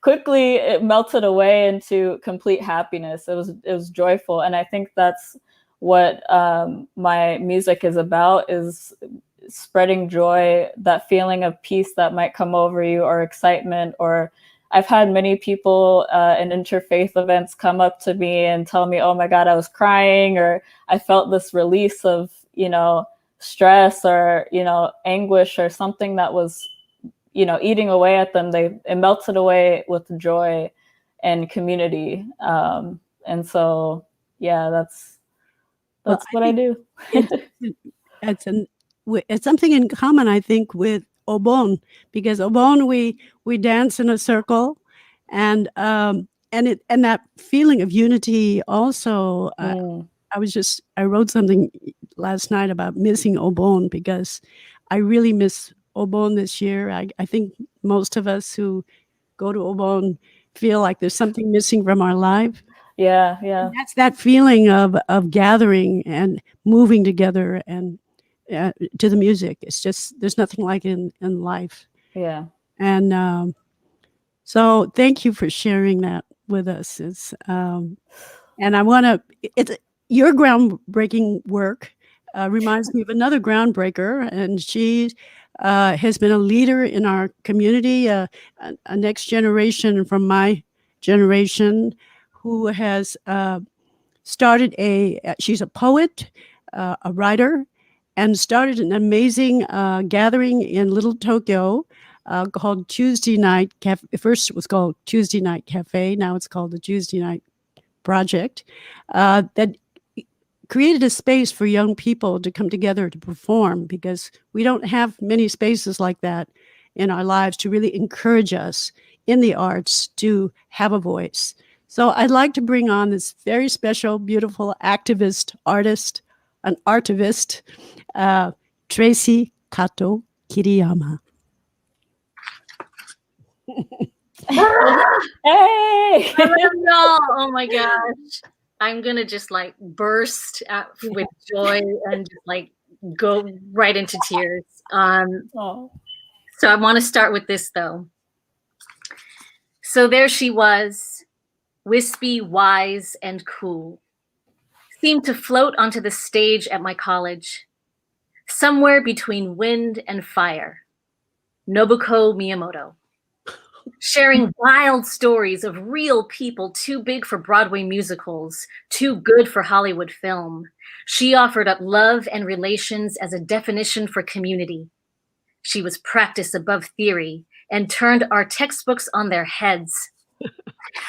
quickly it melted away into complete happiness. It was joyful, and I think that's what my music is about, is spreading joy, that feeling of peace that might come over you, or excitement. Or I've had many people in interfaith events come up to me and tell me, oh my God, I was crying, or I felt this release of, stress or, anguish or something that was, eating away at them. It melted away with joy and community. And so, yeah, that's what I do. It's something in common, I think, with Obon, because Obon we dance in a circle, and that feeling of unity also. I wrote something last night about missing Obon, because I really miss Obon this year. I think most of us who go to Obon feel like there's something missing from our life. Yeah. And that's that feeling of gathering and moving together and to the music. It's just, there's nothing like it in life. Yeah. And so thank you for sharing that with us. It's and I want to, your groundbreaking work reminds me of another groundbreaker, and she has been a leader in our community, a next generation from my generation, who has started she's a poet, a writer, and started an amazing gathering in Little Tokyo called Tuesday Night Cafe. First it was called Tuesday Night Cafe. Now it's called the Tuesday Night Project, that created a space for young people to come together to perform, because we don't have many spaces like that in our lives to really encourage us in the arts to have a voice. So I'd like to bring on this very special, beautiful activist, artist, an artivist, Traci Kato-Kiriyama. Hey! No, oh my gosh. I'm going to just burst out with joy and just go right into tears. So I want to start with this though. So there she was, wispy, wise, and cool. Seemed to float onto the stage at my college, somewhere between wind and fire. Nobuko Miyamoto. sharing wild stories of real people too big for Broadway musicals, too good for Hollywood film. She offered up love and relations as a definition for community. She was practice above theory and turned our textbooks on their heads.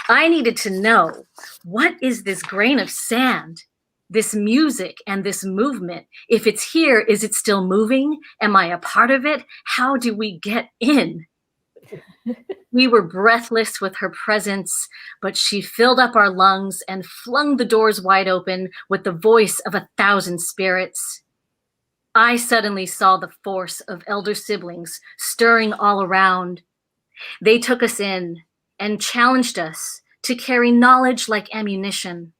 I needed to know, what is this grain of sand? This music and this movement? If it's here, is it still moving? Am I a part of it? How do we get in? We were breathless with her presence, but she filled up our lungs and flung the doors wide open with the voice of 1,000 spirits. I suddenly saw the force of elder siblings stirring all around. They took us in and challenged us to carry knowledge like ammunition,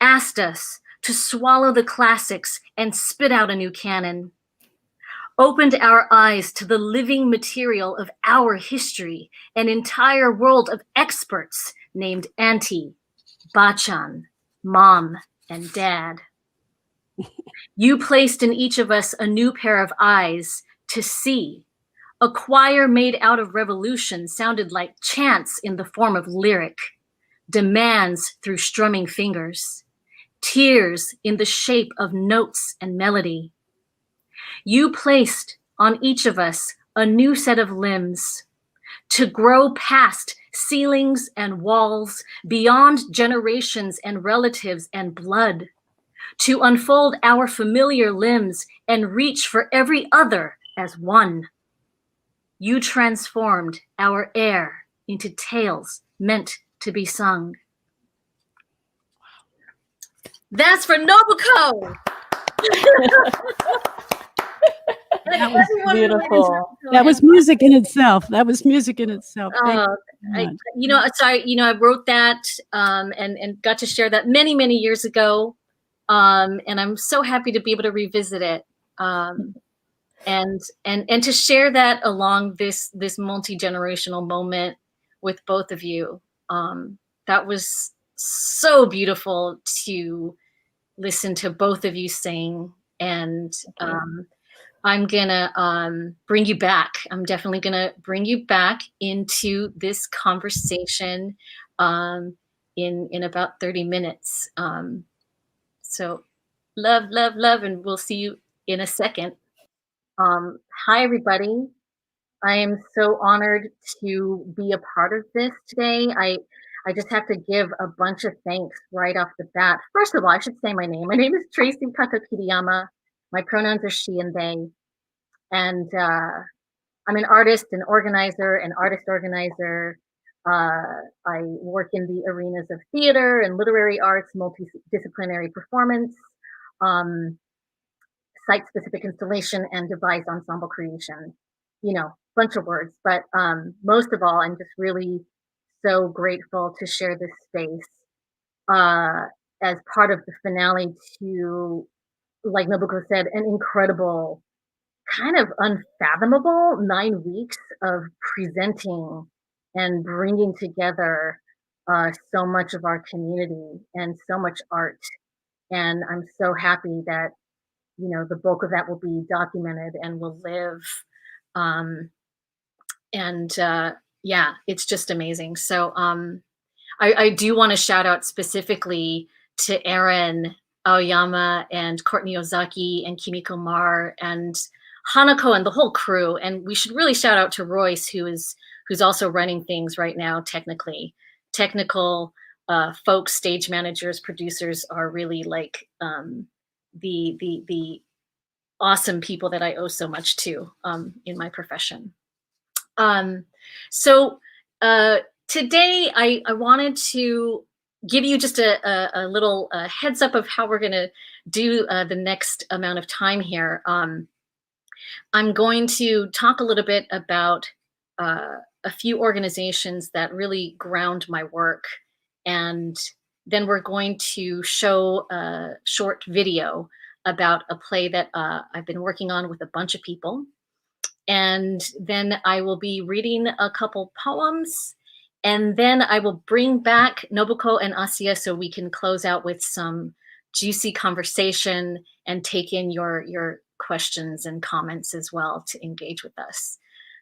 asked us to swallow the classics and spit out a new canon, opened our eyes to the living material of our history, an entire world of experts named Auntie, Bachan, Mom, and Dad. You placed in each of us a new pair of eyes to see. A choir made out of revolution sounded like chants in the form of lyric, demands through strumming fingers, tears in the shape of notes and melody. You placed on each of us a new set of limbs to grow past ceilings and walls, beyond generations and relatives and blood, to unfold our familiar limbs and reach for every other as one. You transformed our air into tales meant to be sung. That's for Nobuko! That was beautiful. That was music in itself. That was music in itself. I wrote that and got to share that many, many years ago. And I'm so happy to be able to revisit it. And to share that along this multi-generational moment with both of you. That was so beautiful to listen to both of you sing. And I'm gonna bring you back. I'm definitely gonna bring you back into this conversation in about 30 minutes. So love, love, love, and we'll see you in a second. Hi, everybody. I am so honored to be a part of this today. I just have to give a bunch of thanks right off the bat. First of all, I should say my name. My name is Traci Kato-Kiriyama. My pronouns are she and they. And I'm an artist, an organizer, an artist organizer. I work in the arenas of theater and literary arts, multidisciplinary performance, site-specific installation, and device ensemble creation. You know, bunch of words. But most of all, I'm just really so grateful to share this space as part of the finale to, like Nobuko said, an incredible, kind of unfathomable 9 weeks of presenting and bringing together so much of our community and so much art. And I'm so happy that, you know, the bulk of that will be documented and will live. Yeah, it's just amazing. So I do want to shout out specifically to Erin Aoyama and Courtney Ozaki and Kimiko Mar and Hanako and the whole crew. And we should really shout out to Royce, who's also running things right now technical folks, stage managers, producers are really like the awesome people that I owe so much to in my profession. So today I wanted to give you just a little heads up of how we're going to do the next amount of time here. I'm going to talk a little bit about a few organizations that really ground my work, and then we're going to show a short video about a play that I've been working on with a bunch of people. And then I will be reading a couple poems, and then I will bring back Nobuko and Asiyah so we can close out with some juicy conversation and take in your questions and comments as well to engage with us.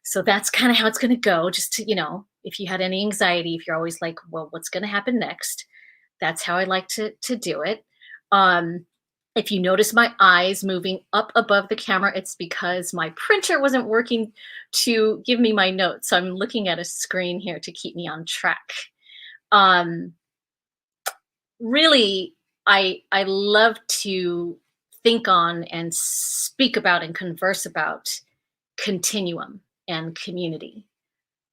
So that's kind of how it's going to go. Just to, if you had any anxiety, if you're always like, well, what's going to happen next? That's how I like to do it. If you notice my eyes moving up above the camera, it's because my printer wasn't working to give me my notes. So I'm looking at a screen here to keep me on track. Really, I love to think on and speak about and converse about continuum and community.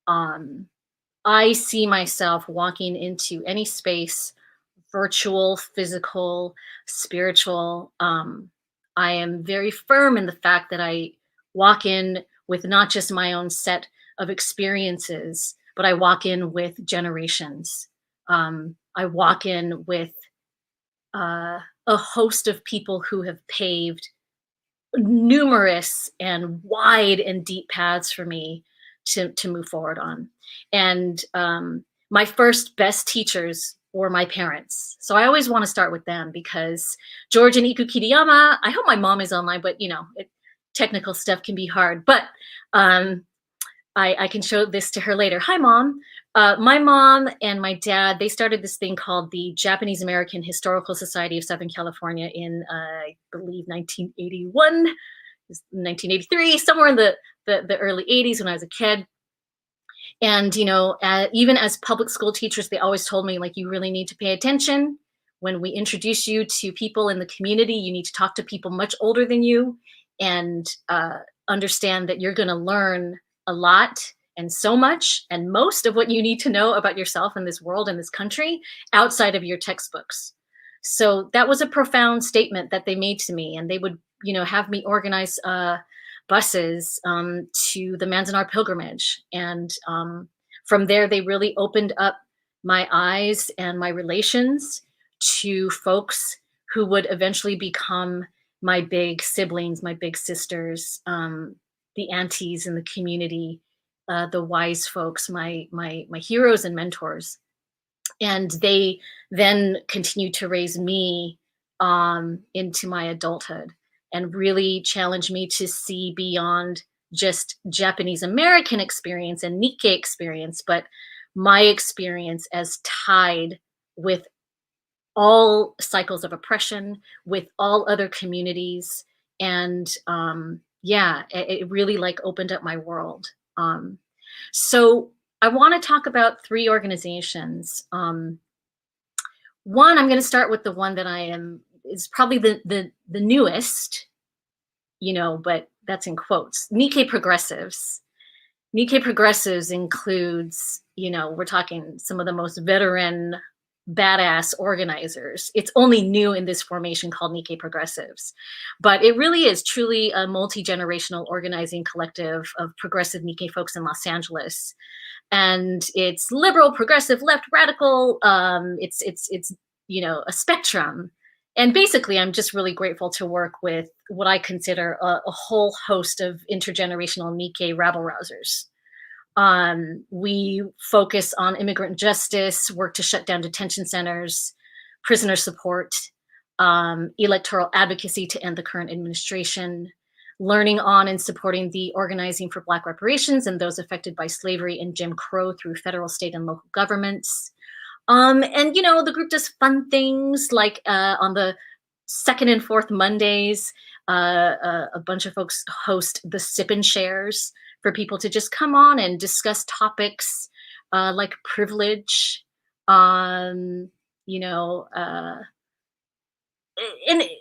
I see myself walking into any space, virtual, physical, spiritual. I am very firm in the fact that I walk in with not just my own set of experiences, but I walk in with generations. I walk in with a host of people who have paved numerous and wide and deep paths for me to move forward on. And my first best teachers were my parents. So I always want to start with them, because George and Iku Kiriyama, I hope my mom is online, but technical stuff can be hard. But I can show this to her later. Hi, Mom. My mom and my dad, they started this thing called the Japanese American Historical Society of Southern California in, I believe, 1981, 1983, somewhere in the early 80s when I was a kid. And, even as public school teachers, they always told me, like, you really need to pay attention. When we introduce you to people in the community, you need to talk to people much older than you and understand that you're going to learn a lot and so much, and most of what you need to know about yourself and this world and this country outside of your textbooks. So that was a profound statement that they made to me, and they would, have me organize buses to the Manzanar pilgrimage. And from there, they really opened up my eyes and my relations to folks who would eventually become my big siblings, my big sisters, the aunties in the community, the wise folks, my heroes and mentors. And they then continued to raise me into my adulthood and really challenged me to see beyond just Japanese American experience and Nikkei experience, but my experience as tied with all cycles of oppression, with all other communities. And it really opened up my world. So I want to talk about 3 organizations. One, I'm going to start with the one that is probably the newest, but that's in quotes, Nikkei Progressives. Nikkei Progressives includes, we're talking some of the most veteran, badass organizers. It's only new in this formation called Nikkei Progressives, but it really is truly a multi-generational organizing collective of progressive Nikkei folks in Los Angeles. And it's liberal, progressive, left, radical. It's a spectrum. And basically, I'm just really grateful to work with what I consider a whole host of intergenerational Nikkei rabble-rousers. We focus on immigrant justice, work to shut down detention centers, prisoner support, electoral advocacy to end the current administration, learning on and supporting the organizing for Black reparations and those affected by slavery and Jim Crow through federal, state, and local governments. And the group does fun things like on the 2nd and 4th Mondays, a bunch of folks host the Sip and Shares for people to just come on and discuss topics like privilege, and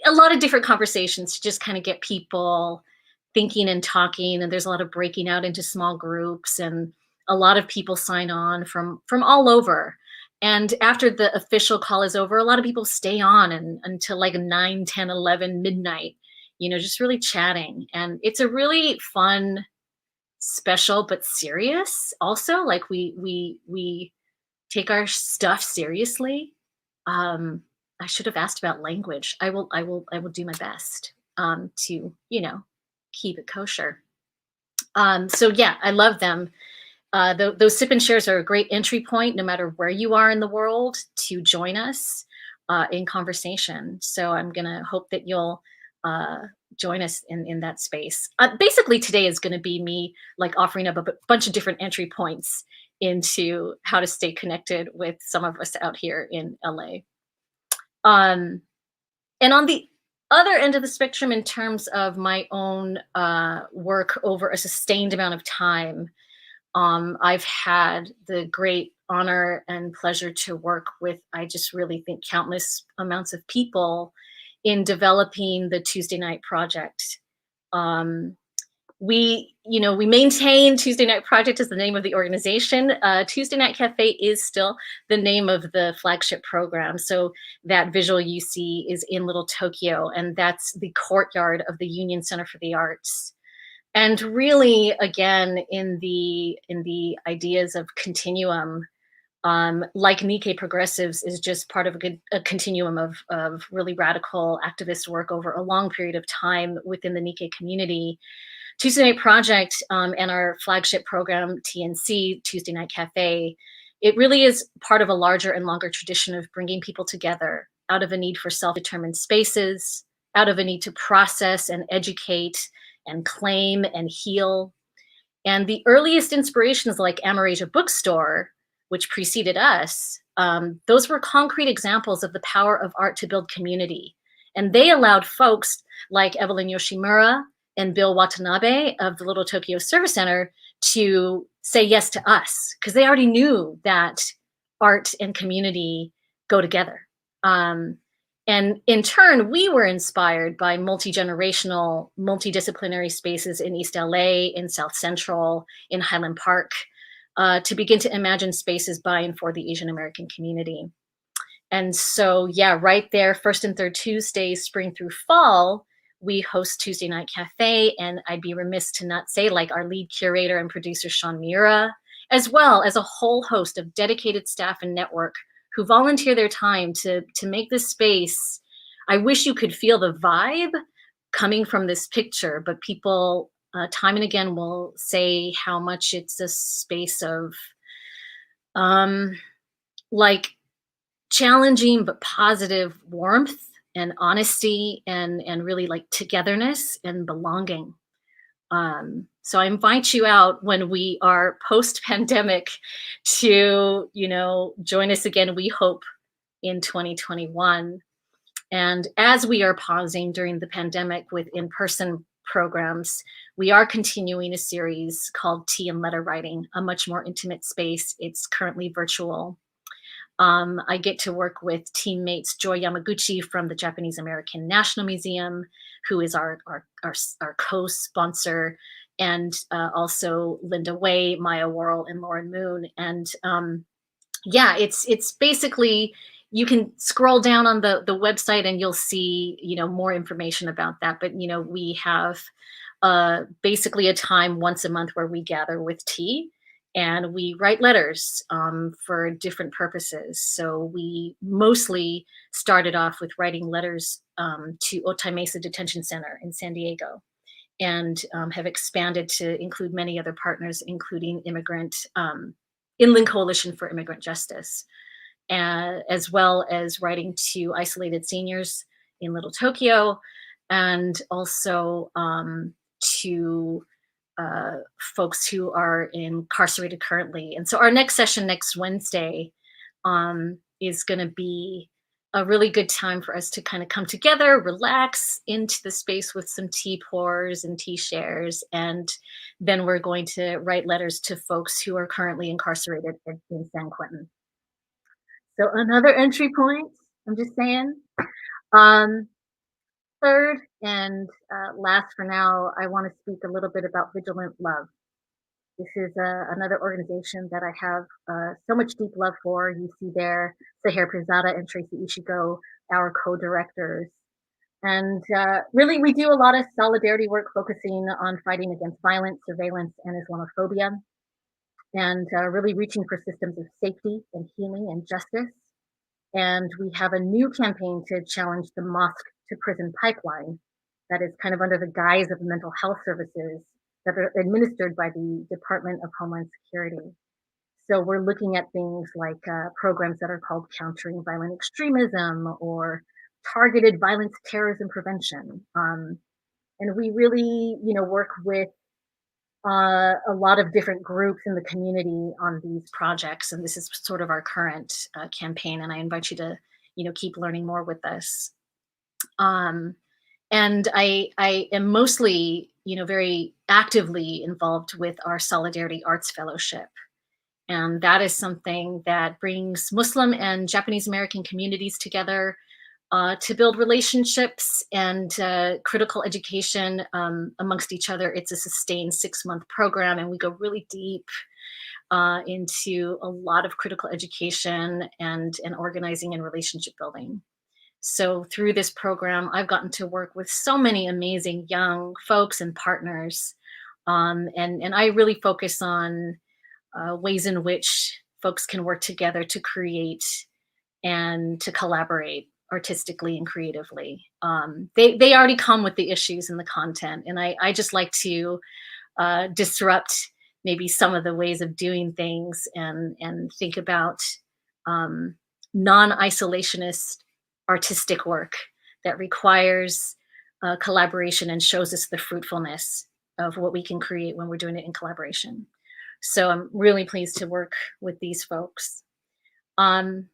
a lot of different conversations to just kind of get people thinking and talking. And there's a lot of breaking out into small groups, and a lot of people sign on from all over. And after the official call is over, a lot of people stay on until 9, 10, 11, midnight, just really chatting. And it's a really fun, special, but serious also. We take our stuff seriously. I should have asked about language. I will do my best to, keep it kosher. So yeah, I love them. Those Sip and Shares are a great entry point, no matter where you are in the world, to join us in conversation. So I'm going to hope that you'll join us in that space. Basically, today is going to be me like offering up a bunch of different entry points into how to stay connected with some of us out here in LA. And on the other end of the spectrum, in terms of my own work over a sustained amount of time, I've had the great honor and pleasure to work with, I just really think, countless amounts of people in developing the Tuesday Night Project. We maintain Tuesday Night Project as the name of the organization. Tuesday Night Cafe is still the name of the flagship program. So that visual you see is in Little Tokyo, and that's the courtyard of the Union Center for the Arts. And really, again, in the ideas of continuum, like Nikkei Progressives is just part of a continuum of really radical activist work over a long period of time within the Nikkei community. Tuesday Night Project and our flagship program, TNC, Tuesday Night Cafe, it really is part of a larger and longer tradition of bringing people together out of a need for self-determined spaces, out of a need to process and educate and claim and heal. And the earliest inspirations like Amerasia Bookstore, which preceded us, those were concrete examples of the power of art to build community. And they allowed folks like Evelyn Yoshimura and Bill Watanabe of the Little Tokyo Service Center to say yes to us, because they already knew that art and community go together. And in turn, we were inspired by multi-generational, multidisciplinary spaces in East LA, in South Central, in Highland Park, to begin to imagine spaces by and for the Asian American community. And so, yeah, right there, first and third Tuesdays, spring through fall, we host Tuesday Night Cafe, and I'd be remiss to not say, like, our lead curator and producer, Sean Miura, as well as a whole host of dedicated staff and network who volunteer their time to make this space. I wish you could feel the vibe coming from this picture, but people time and again will say how much it's a space of like challenging but positive warmth and honesty and really like togetherness and belonging. So I invite you out when we are post-pandemic to, join us again, we hope, in 2021. And as we are pausing during the pandemic with in-person programs, we are continuing a series called Tea and Letter Writing, a much more intimate space. It's currently virtual. I get to work with teammates Joy Yamaguchi from the Japanese American National Museum, who is our co-sponsor, and also Linda Way, Maya Worrell, and Lauren Moon. And yeah, it's basically, you can scroll down on the website and you'll see, more information about that. But, we have basically a time once a month where we gather with tea and we write letters for different purposes. So we mostly started off with writing letters to Otay Mesa Detention Center in San Diego, and have expanded to include many other partners, including Inland Coalition for Immigrant Justice, as well as writing to isolated seniors in Little Tokyo, and also to folks who are incarcerated currently. And so our next session next Wednesday is going to be a really good time for us to kind of come together, relax into the space with some tea pours and tea shares. And then we're going to write letters to folks who are currently incarcerated in San Quentin. So another entry point, I'm just saying. Third and last for now, I want to speak a little bit about Vigilant Love. This is another organization that I have so much deep love for. You see there Seher Pirzada and Tracy Ishigo, our co-directors. And really, we do a lot of solidarity work focusing on fighting against violence, surveillance, and Islamophobia, and really reaching for systems of safety and healing and justice. And we have a new campaign to challenge the mosque to prison pipeline that is kind of under the guise of mental health services that are administered by the Department of Homeland Security. So we're looking at things like programs that are called Countering Violent Extremism or Targeted Violence Terrorism Prevention. And we really, work with a lot of different groups in the community on these projects. And this is sort of our current campaign. And I invite you to, keep learning more with us. And I am mostly, very actively involved with our Solidarity Arts Fellowship. And that is something that brings Muslim and Japanese American communities together to build relationships and critical education amongst each other. It's a sustained 6-month program, and we go really deep into a lot of critical education and organizing and relationship building. So through this program, I've gotten to work with so many amazing young folks and partners. And I really focus on ways in which folks can work together to create and to collaborate artistically and creatively. They already come with the issues and the content. And I just like to disrupt maybe some of the ways of doing things and think about non-isolationist artistic work that requires collaboration and shows us the fruitfulness of what we can create when we're doing it in collaboration. So I'm really pleased to work with these folks. And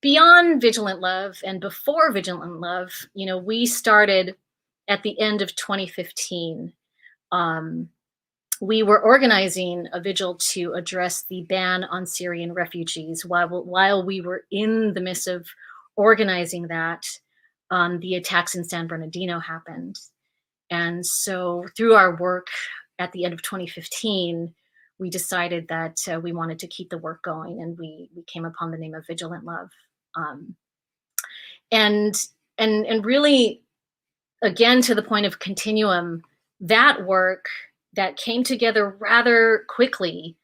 beyond Vigilant Love and before Vigilant Love, we started at the end of 2015. We were organizing a vigil to address the ban on Syrian refugees. While we were in the midst of organizing that, the attacks in San Bernardino happened. And so through our work at the end of 2015, we decided that we wanted to keep the work going, and we came upon the name of Vigilant Love. And really, again, to the point of continuum, that work that came together rather quickly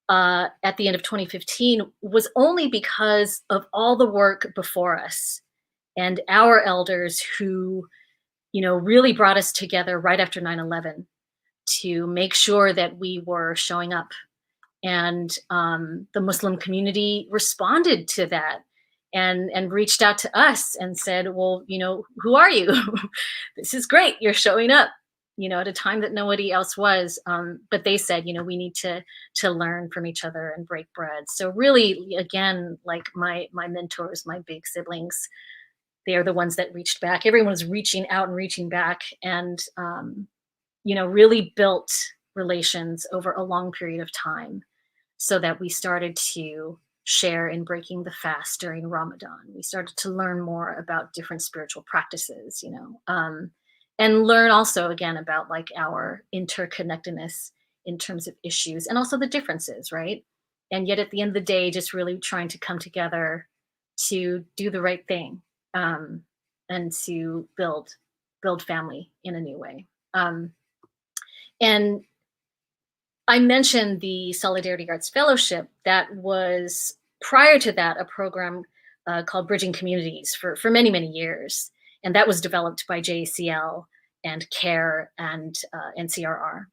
at the end of 2015 was only because of all the work before us and our elders who, really brought us together right after 9/11 to make sure that we were showing up. And the Muslim community responded to that and reached out to us and said, well, who are you? This is great. You're showing up, at a time that nobody else was. But they said, we need to learn from each other and break bread. So really, again, like my mentors, my big siblings, they are the ones that reached back. Everyone's reaching out and reaching back and, really built relations over a long period of time so that we started to share in breaking the fast during Ramadan. We started to learn more about different spiritual practices, and learn also again about like our interconnectedness in terms of issues and also the differences, right? And yet at the end of the day, just really trying to come together to do the right thing and to build family in a new way. And I mentioned the Solidarity Arts Fellowship. That was, prior to that, a program called Bridging Communities for many, many years. And that was developed by JACL and CARE and NCRR.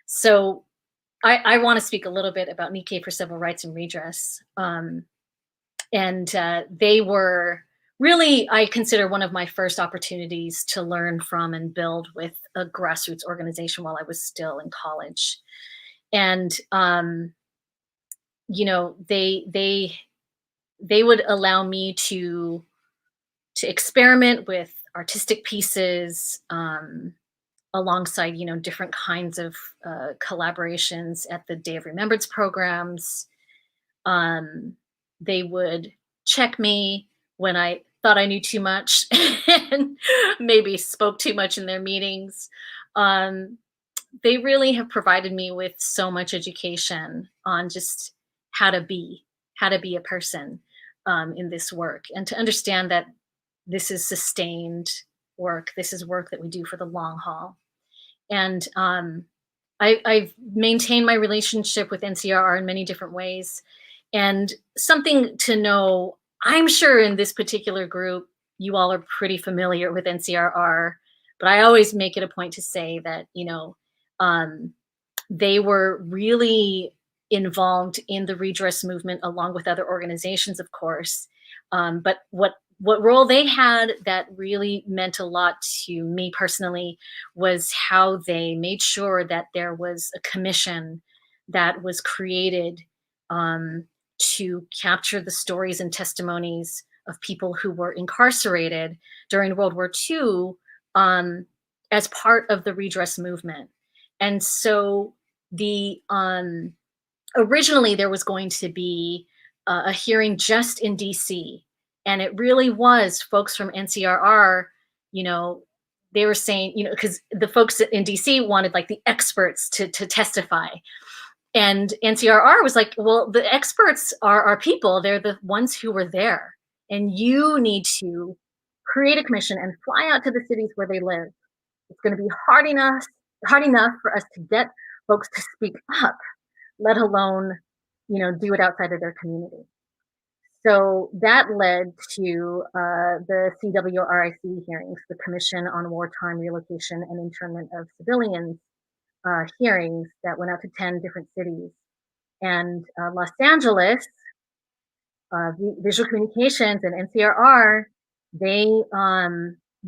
So I want to speak a little bit about Nikkei for Civil Rights and Redress. And they were really, I consider, one of my first opportunities to learn from and build with a grassroots organization while I was still in college. And, they would allow me to experiment with artistic pieces alongside, different kinds of collaborations at the Day of Remembrance programs. They would check me when I thought I knew too much and maybe spoke too much in their meetings. They really have provided me with so much education on just how to be a person in this work, and to understand that this is sustained work. This is work that we do for the long haul. And I've maintained my relationship with NCRR in many different ways. And something to know, I'm sure in this particular group, you all are pretty familiar with NCRR, but I always make it a point to say that, they were really involved in the redress movement along with other organizations, of course. But what what role they had that really meant a lot to me personally was how they made sure that there was a commission that was created to capture the stories and testimonies of people who were incarcerated during World War II as part of the redress movement. And so originally there was going to be a hearing just in DC. And it really was folks from NCRR, they were saying, because the folks in DC wanted like the experts to testify. And NCRR was like, well, the experts are people. They're the ones who were there. And you need to create a commission and fly out to the cities where they live. It's going to be hard enough for us to get folks to speak up, let alone, do it outside of their community. So that led to the CWRIC hearings, the Commission on Wartime Relocation and Internment of Civilians hearings that went out to 10 different cities. And Los Angeles, Visual Communications and NCRR, they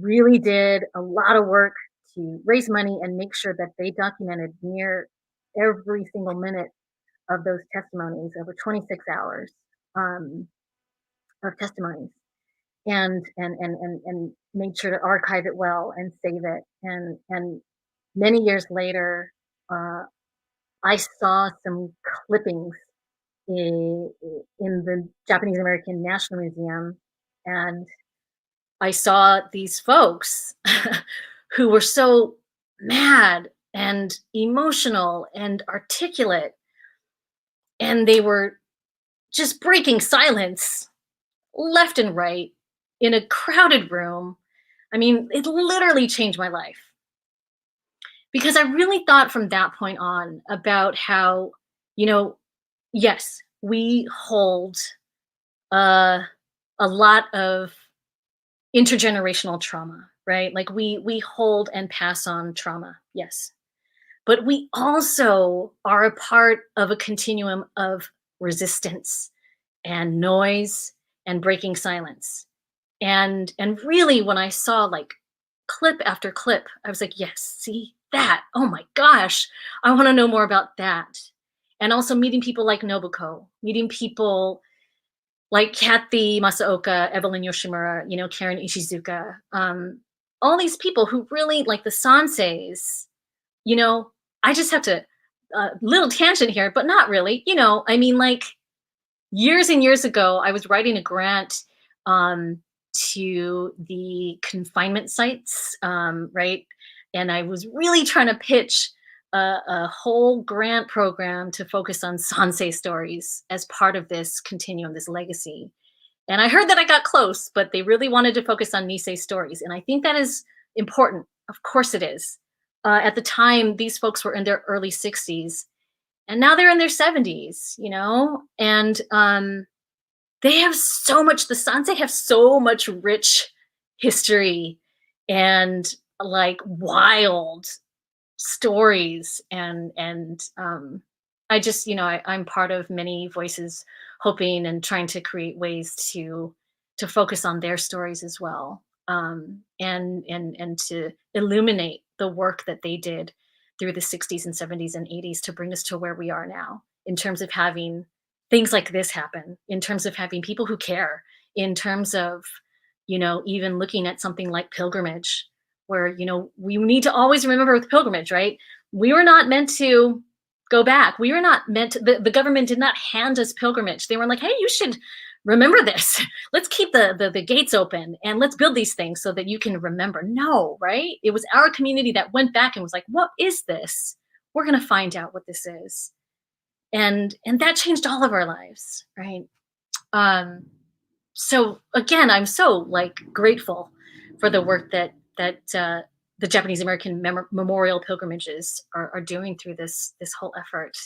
really did a lot of work to raise money and make sure that they documented near every single minute of those testimonies, over 26 hours of testimonies, and made sure to archive it well and save it. And many years later, I saw some clippings in the Japanese American National Museum, and I saw these folks who were so mad and emotional and articulate, and they were just breaking silence left and right in a crowded room. I mean, it literally changed my life, because I really thought from that point on about how, yes, we hold a lot of intergenerational trauma, right? Like we hold and pass on trauma, yes. But we also are a part of a continuum of resistance and noise and breaking silence. And really, when I saw like clip after clip, I was like, yes, see that? Oh my gosh, I want to know more about that. And also meeting people like Nobuko, meeting people like Kathy Masaoka, Evelyn Yoshimura, Karen Ishizuka, all these people who really, like the sanseis, I just have to, little tangent here, but not really, I mean, like years and years ago, I was writing a grant to the confinement sites, right? And I was really trying to pitch a whole grant program to focus on sansei stories as part of this continuum, this legacy. And I heard that I got close, but they really wanted to focus on Nisei stories. And I think that is important. Of course it is. At the time, these folks were in their early 60s, and now they're in their 70s, and they have so much, the sansei have so much rich history and like wild stories. And I just, I'm part of many voices hoping and trying to create ways to focus on their stories as well. And to illuminate the work that they did through the 60s and 70s and 80s to bring us to where we are now, in terms of having things like this happen, in terms of having people who care, in terms of, even looking at something like pilgrimage, where, we need to always remember with pilgrimage, right? We were not meant to go back. We were not meant to, the government did not hand us pilgrimage. They were like, hey, you should remember this. Let's keep the gates open and let's build these things so that you can remember. No, right? It was our community that went back and was like, what is this? We're going to find out what this is. And that changed all of our lives, right? So again, I'm so grateful for the work that the Japanese American memorial pilgrimages are doing through this whole effort.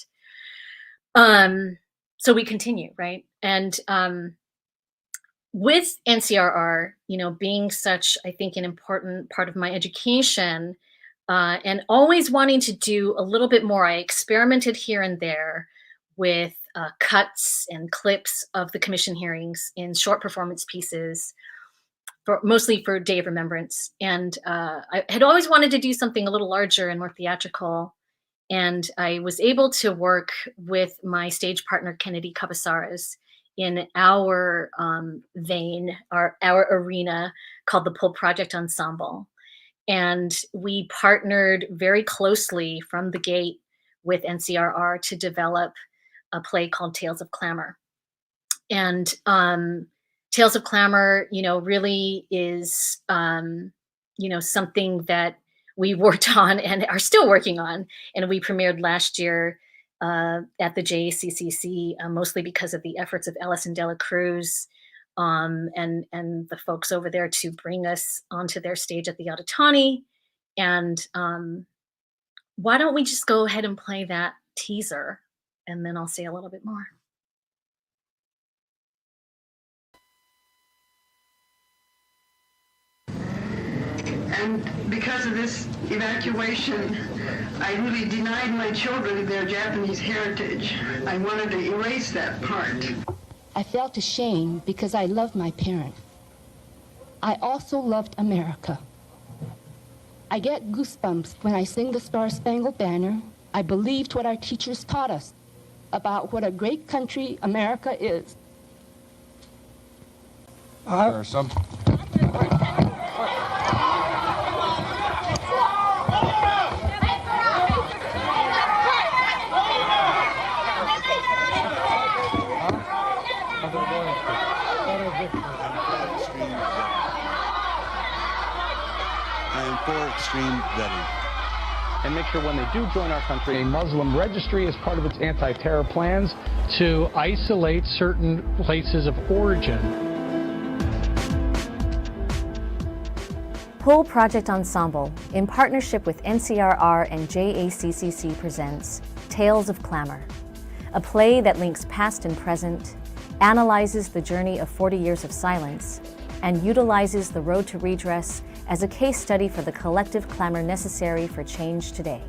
So we continue, right? And with NCRR, being such, I think, an important part of my education, and always wanting to do a little bit more, I experimented here and there with cuts and clips of the commission hearings in short performance pieces. mostly for Day of Remembrance. And I had always wanted to do something a little larger and more theatrical. And I was able to work with my stage partner, Kennedy Cabasares, in our vein, our arena called the Pull Project Ensemble. And we partnered very closely from the gate with NCRR to develop a play called Tales of Clamor. And Tales of Clamor, really is, something that we worked on and are still working on. And we premiered last year at the JACCC, mostly because of the efforts of Ellison Dela Cruz and the folks over there to bring us onto their stage at the Ottotani. And why don't we just go ahead and play that teaser, and then I'll say a little bit more. And because of this evacuation, I really denied my children their Japanese heritage. I wanted to erase that part. I felt ashamed because I loved my parents. I also loved America. I get goosebumps when I sing the Star-Spangled Banner. I believed what our teachers taught us about what a great country America is. There are some... I am for extreme vetting. And make sure when they do join our country, a Muslim registry is part of its anti-terror plans to isolate certain places of origin. Pull Project Ensemble, in partnership with NCRR and JACCC, presents Tales of Clamor, a play that links past and present, analyzes the journey of 40 years of silence, and utilizes the road to redress as a case study for the collective clamor necessary for change today.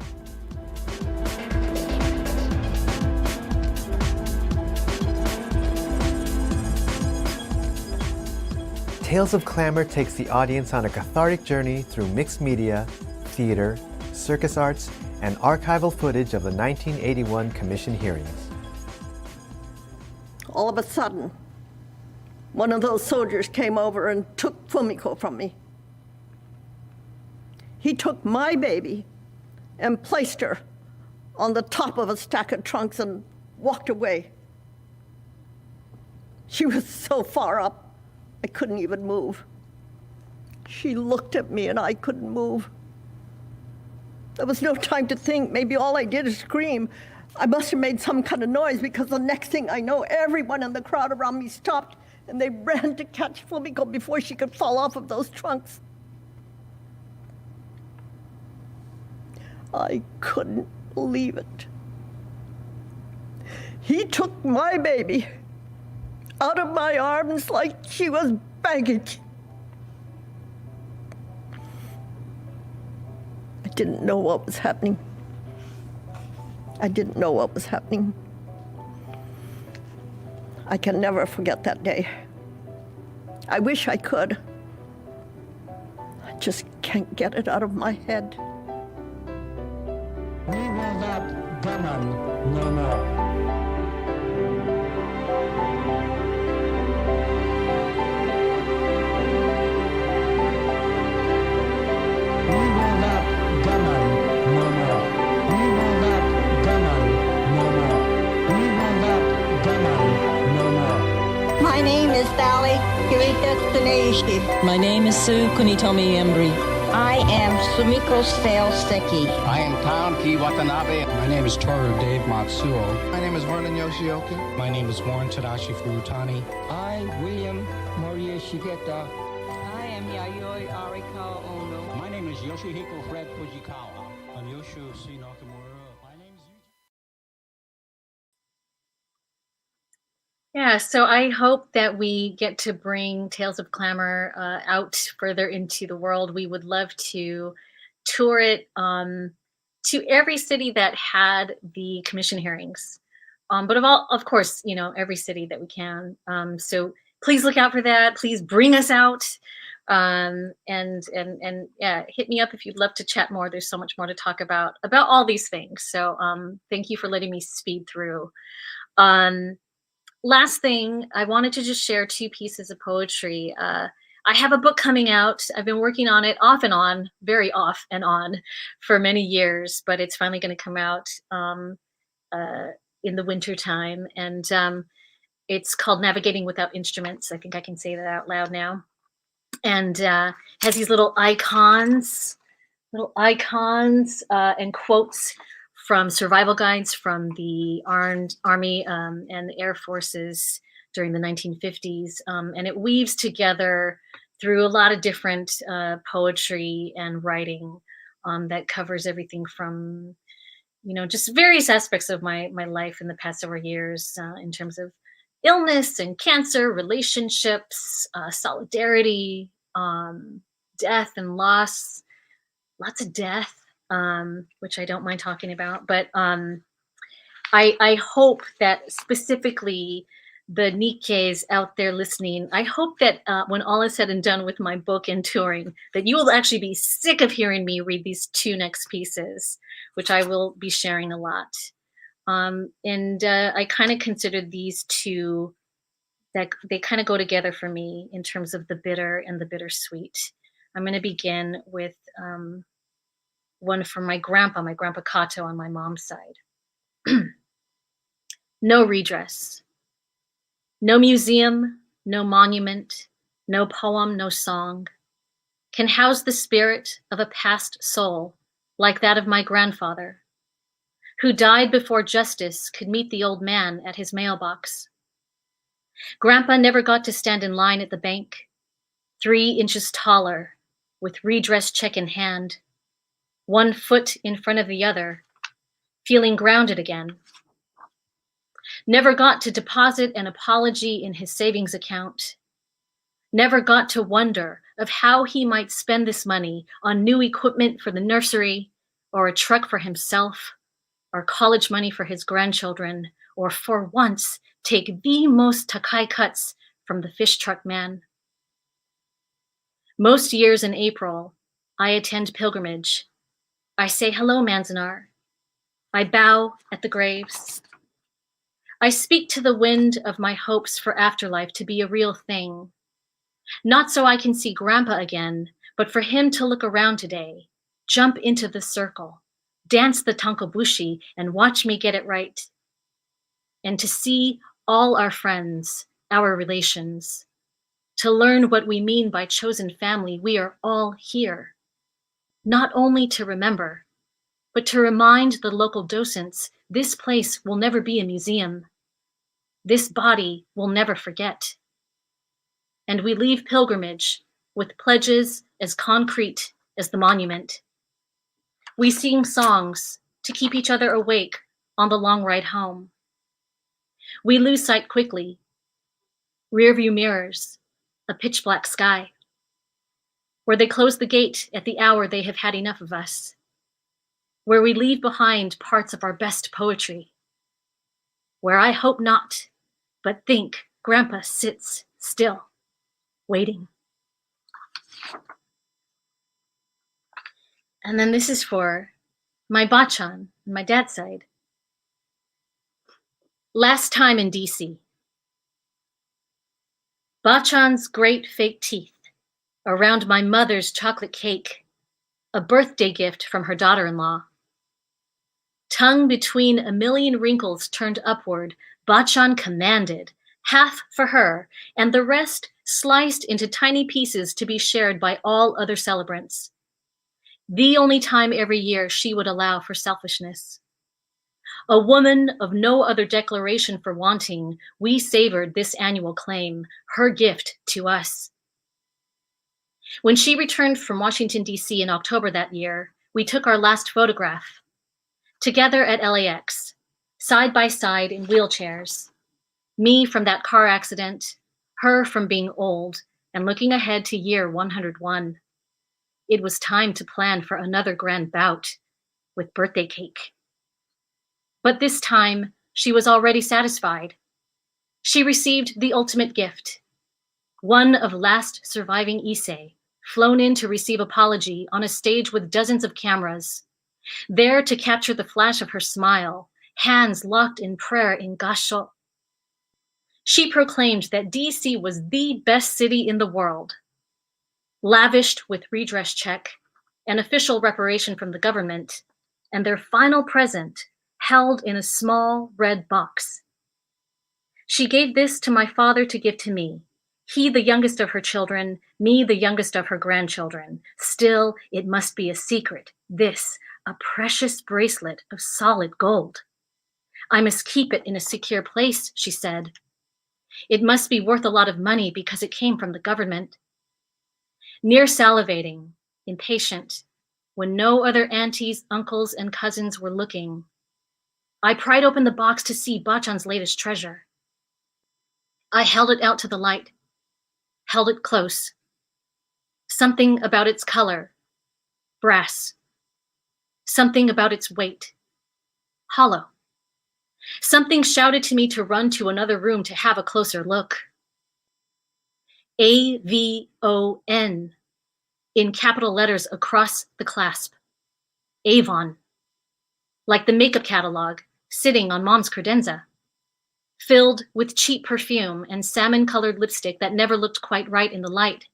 Tales of Clamor takes the audience on a cathartic journey through mixed media, theater, circus arts, and archival footage of the 1981 Commission hearings. All of a sudden, one of those soldiers came over and took Fumiko from me. He took my baby and placed her on the top of a stack of trunks and walked away. She was so far up, I couldn't even move. She looked at me and I couldn't move. There was no time to think. Maybe all I did is scream. I must have made some kind of noise because the next thing I know, everyone in the crowd around me stopped and they ran to catch Fumiko before she could fall off of those trunks. I couldn't believe it. He took my baby out of my arms like she was baggage. I didn't know what was happening. I didn't know what was happening. I can never forget that day. I wish I could. I just can't get it out of my head. We will not gammon no more. My name is Sally Kirita. My name is Sue Kunitomi Embry. I am Sumiko Seki. I am Taonki Watanabe. My name is Toru Dave Matsuo. My name is Vernon Yoshioka. My name is Warren Tadashi Furutani. I, William Morie Shigeta. I am Yayoi Arikawa Ono. My name is Yoshihiko Fred Fujikawa. I'm Yoshu C. Nakamura. My name is Yeah, so I hope that we get to bring Tales of Clamor out further into the world. We would love to tour it to every city that had the commission hearings, but of course, every city that we can. So please look out for that. Please bring us out. And yeah, hit me up if you'd love to chat more. There's so much more to talk about all these things. So thank you for letting me speed through. Last thing, I wanted to just share 2 pieces of poetry. I have a book coming out. I've been working on it off and on, very off and on, for many years, but it's finally going to come out in the winter time. And it's called Navigating Without Instruments. I think I can say that out loud now. And has these little icons and quotes from survival guides from the Army and the Air Forces during the 1950s. And it weaves together through a lot of different poetry and writing that covers everything from, just various aspects of my life in the past several years in terms of illness and cancer, relationships, solidarity, death and loss, lots of death, which I don't mind talking about. But I hope that specifically the Nikkeis out there listening, I hope that when all is said and done with my book and touring, that you will actually be sick of hearing me read these 2 next pieces, which I will be sharing a lot. And I kind of considered these 2, that they kind of go together for me in terms of the bitter and the bittersweet. I'm going to begin with one from my Grandpa Kato on my mom's side. No redress. No museum, no monument, no poem, no song can house the spirit of a past soul like that of my grandfather, who died before justice could meet the old man at his mailbox. Grandpa never got to stand in line at the bank, 3 inches taller, with redress check in hand, 1 foot in front of the other, feeling grounded again. Never got to deposit an apology in his savings account. Never got to wonder of how he might spend this money on new equipment for the nursery, or a truck for himself, or college money for his grandchildren, or for once take the most takai cuts from the fish truck man. Most years in April, I attend pilgrimage. I say hello, Manzanar. I bow at the graves. I speak to the wind of my hopes for afterlife to be a real thing. Not so I can see Grandpa again, but for him to look around today, jump into the circle, dance the tankobushi, and watch me get it right. And to see all our friends, our relations, to learn what we mean by chosen family, we are all here. Not only to remember, but to remind the local docents this place will never be a museum. This body will never forget. And we leave pilgrimage with pledges as concrete as the monument. We sing songs to keep each other awake on the long ride home. We lose sight quickly. Rearview mirrors, a pitch black sky, where they close the gate at the hour they have had enough of us, where we leave behind parts of our best poetry, where I hope not, but think Grandpa sits still, waiting. And then this is for my bachan, my dad's side. Last time in DC. Bachan's great fake teeth around my mother's chocolate cake, a birthday gift from her daughter-in-law. Tongue between a million wrinkles turned upward, Bachan commanded, half for her, and the rest sliced into tiny pieces to be shared by all other celebrants. The only time every year she would allow for selfishness. A woman of no other declaration for wanting, we savored this annual claim, her gift to us. When she returned from Washington, D.C. in October that year, we took our last photograph. Together at LAX, side by side in wheelchairs. Me from that car accident, her from being old, and looking ahead to year 101. It was time to plan for another grand bout with birthday cake. But this time, she was already satisfied. She received the ultimate gift, one of last surviving Issei, flown in to receive apology on a stage with dozens of cameras, there to capture the flash of her smile, hands locked in prayer in gasho. She proclaimed that DC was the best city in the world, lavished with redress check, an official reparation from the government, and their final present held in a small red box. She gave this to my father to give to me, he the youngest of her children, me the youngest of her grandchildren. Still, it must be a secret, this, a precious bracelet of solid gold. I must keep it in a secure place, she said. It must be worth a lot of money because it came from the government. Near salivating, impatient, when no other aunties, uncles, and cousins were looking, I pried open the box to see Bachan's latest treasure. I held it out to the light, held it close. Something about its color, brass. Something about its weight, hollow. Something shouted to me to run to another room to have a closer look. AVON in capital letters across the clasp. Avon. Like the makeup catalog sitting on mom's credenza. Filled with cheap perfume and salmon-colored lipstick that never looked quite right in the light.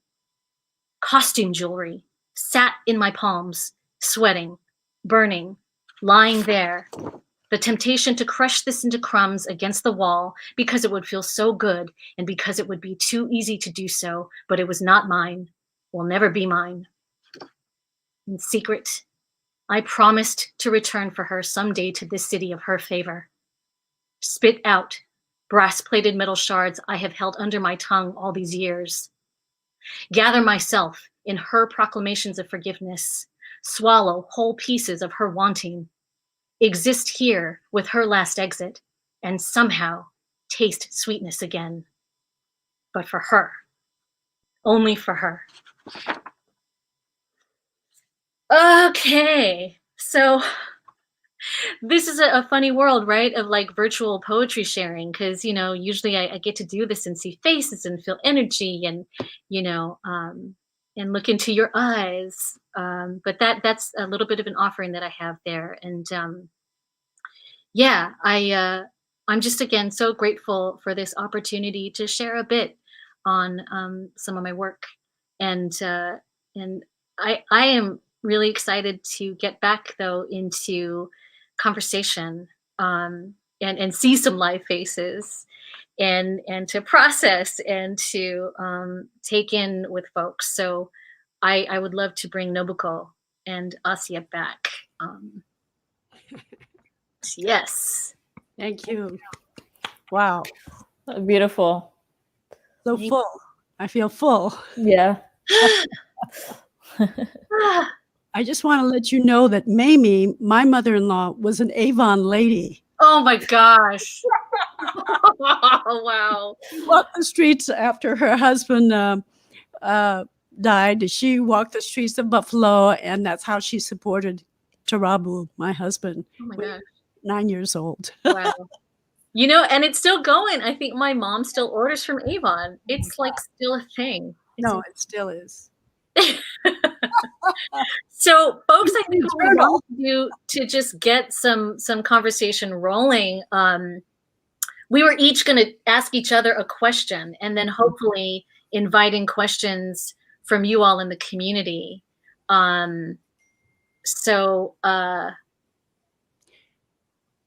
Costume jewelry sat in my palms, sweating, burning, lying there. The temptation to crush this into crumbs against the wall because it would feel so good and because it would be too easy to do so, but it was not mine, will never be mine. In secret, I promised to return for her someday to this city of her favor. Spit out brass-plated metal shards I have held under my tongue all these years. Gather myself in her proclamations of forgiveness, swallow whole pieces of her wanting, exist here with her last exit, and somehow taste sweetness again. But for her, only for her. Okay, so this is a funny world, right? Of like virtual poetry sharing, because, you know, usually I get to do this and see faces and feel energy and, you know, and look into your eyes. But that's a little bit of an offering that I have there. And yeah, I'm just, again, so grateful for this opportunity to share a bit on some of my work. And I am really excited to get back, though, into conversation and see some live faces and to process and to take in with folks. So I would love to bring Nobuko and Asiyah back. Yes. Thank you. Wow. Beautiful. So full. I feel full. Yeah. I just want to let you know that Mamie, my mother-in-law, was an Avon lady. Oh my gosh. Wow. Walked the streets after her husband died. She walked the streets of Buffalo, and that's how she supported Tarabu, my husband. Oh my gosh. 9 years old. Wow. You know, and it's still going. I think my mom still orders from Avon. It's like still a thing. No, it still is. So, folks, I think what we want to do to just get some conversation rolling, we were each going to ask each other a question, and then hopefully inviting questions from you all in the community. All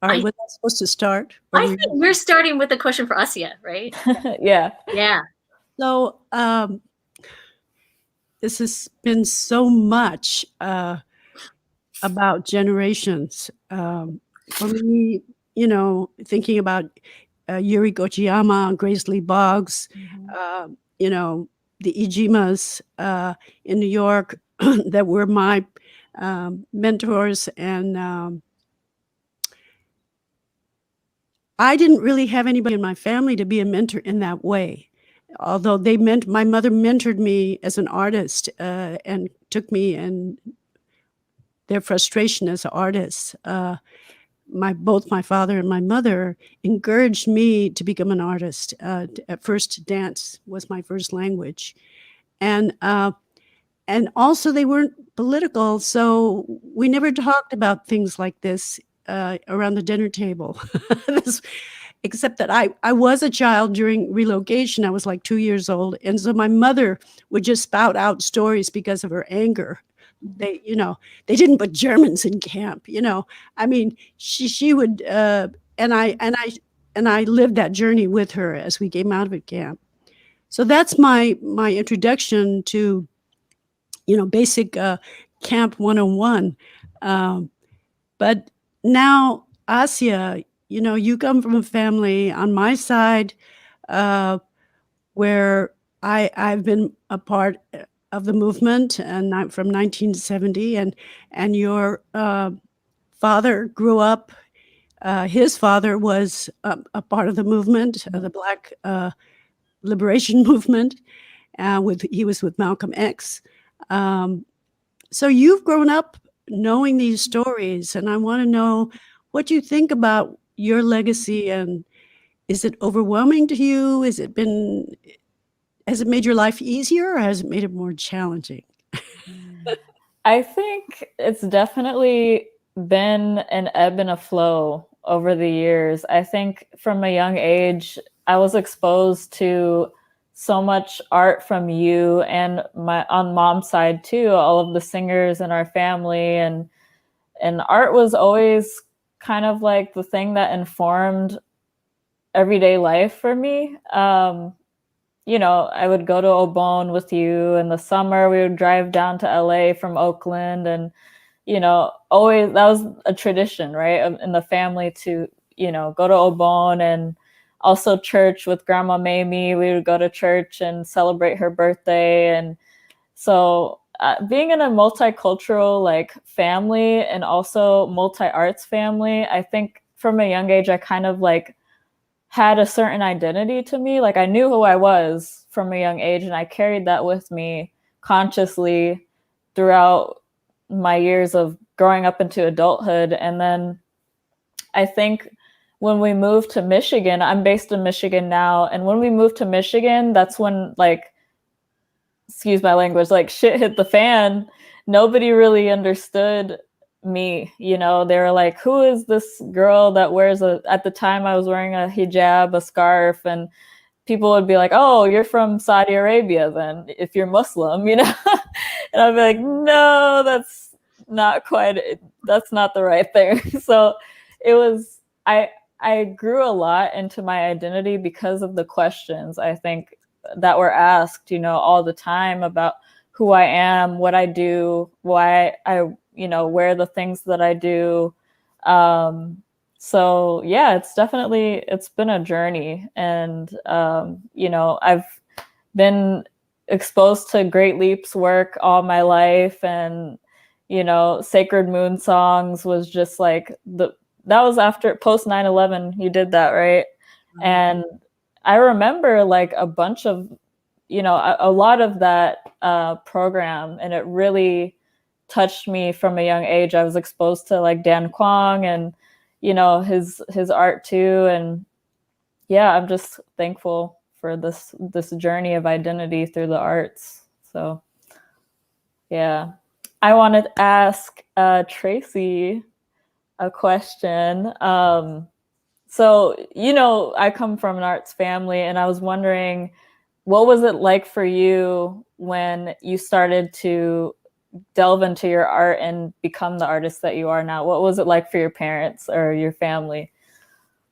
right, was I supposed to start? I think we're starting with a question for Asiyah, right? Yeah. Yeah. So this has been so much about generations. For me, you know, thinking about Yuri Gochiyama, Grace Lee Boggs, you know, the Ijimas in New York that were my mentors, and I didn't really have anybody in my family to be a mentor in that way. Although my mother mentored me as an artist and took me in their frustration as artists. Both my father and my mother encouraged me to become an artist. At first, dance was my first language. And and also they weren't political, so we never talked about things like this around the dinner table. Except that I was a child during relocation. I was like 2 years old, and so my mother would just spout out stories because of her anger. They didn't put Germans in camp. I mean, she would, and I lived that journey with her as we came out of camp. So that's my introduction to, basic Camp 101. But now, Asiyah, you come from a family on my side where I've been a part of the movement, and I'm from 1970, and your father grew up. His father was a part of the movement, the Black liberation movement. He was with Malcolm X. So you've grown up knowing these stories, and I want to know what you think about your legacy, and is it overwhelming to you? Has it made your life easier, or has it made it more challenging? I think it's definitely been an ebb and a flow over the years. I think from a young age, I was exposed to so much art from you and on mom's side too, all of the singers in our family, and art was always kind of like the thing that informed everyday life for me. I would go to Obon with you in the summer. We would drive down to LA from Oakland, and always that was a tradition, right, in the family to go to Obon, and also church with Grandma Mamie. We would go to church and celebrate her birthday. And so being in a multicultural family and also multi-arts family, I think from a young age, I kind of had a certain identity to me. I knew who I was from a young age, and I carried that with me consciously throughout my years of growing up into adulthood. And then I think when we moved to Michigan, I'm based in Michigan now. And when we moved to Michigan, that's when excuse my language, shit hit the fan. Nobody really understood me. They were like, who is this girl that wears at the time I was wearing a hijab, a scarf, and people would be like, oh, you're from Saudi Arabia then, if you're Muslim, and I'd be like, no, that's not that's not the right thing. So it was, I grew a lot into my identity because of the questions, I think, that were asked, all the time about who I am, what I do, why I, wear the things that I do. So yeah, it's been a journey, and, I've been exposed to Great Leap's work all my life, and, Sacred Moon Songs was just that was after post 9/11, you did that, right? Mm-hmm. And I remember a bunch of, a lot of that program, and it really touched me from a young age. I was exposed to Dan Kwong and, his art too. And yeah, I'm just thankful for this journey of identity through the arts. So yeah, I wanted to ask Traci a question. So, I come from an arts family, and I was wondering, what was it like for you when you started to delve into your art and become the artist that you are now? What was it like for your parents or your family?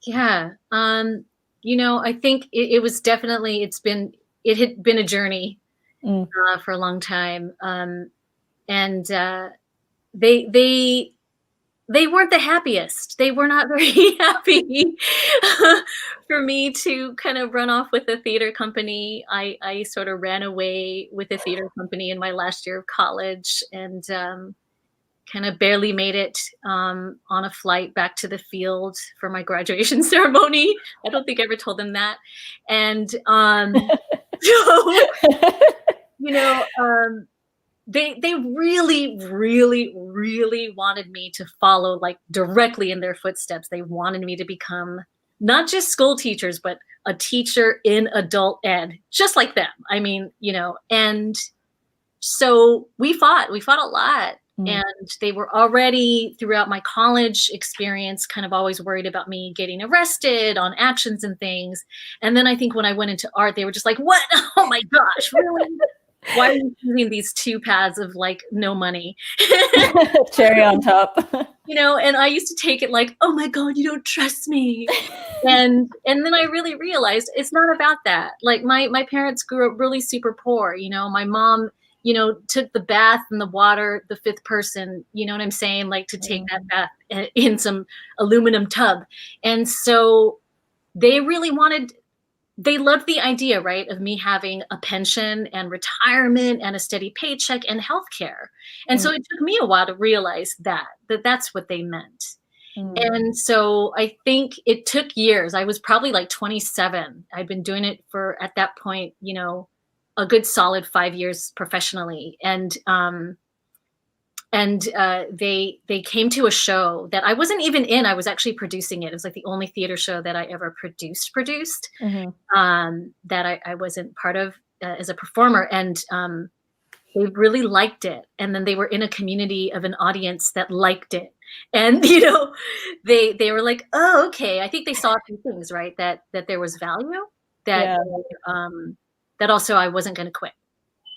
Yeah. I think it was definitely, it had been a journey for a long time. And they weren't the happiest. They were not very happy for me to kind of run off with a theater company. I sort of ran away with a theater company in my last year of college, and kind of barely made it on a flight back to the field for my graduation ceremony. I don't think I ever told them that. And They really, really, really wanted me to follow directly in their footsteps. They wanted me to become not just school teachers, but a teacher in adult ed, just like them. I mean, and So we fought a lot. And they were already throughout my college experience kind of always worried about me getting arrested on actions and things. And then I think when I went into art, they were just like, what? Oh my gosh, really? Why are you choosing these two paths of like no money? Cherry on top. And I used to take it like, oh my God, you don't trust me. And then I really realized it's not about that. Like my parents grew up really super poor. My mom, took the bath in the water, the fifth person, you know what I'm saying? Like to take that bath in some aluminum tub. And so they really they loved the idea, right, of me having a pension and retirement and a steady paycheck and healthcare. And so it took me a while to realize that that's what they meant. And so I think it took years. I was probably like 27. I'd been doing it for, at that point, a good solid 5 years professionally. And they came to a show that I wasn't even in. I was actually producing it. It was like the only theater show that I ever produced that I wasn't part of as a performer. And they really liked it. And then they were in a community of an audience that liked it. And, they were like, oh, okay. I think they saw a few things, right? That there was value, that also I wasn't going to quit.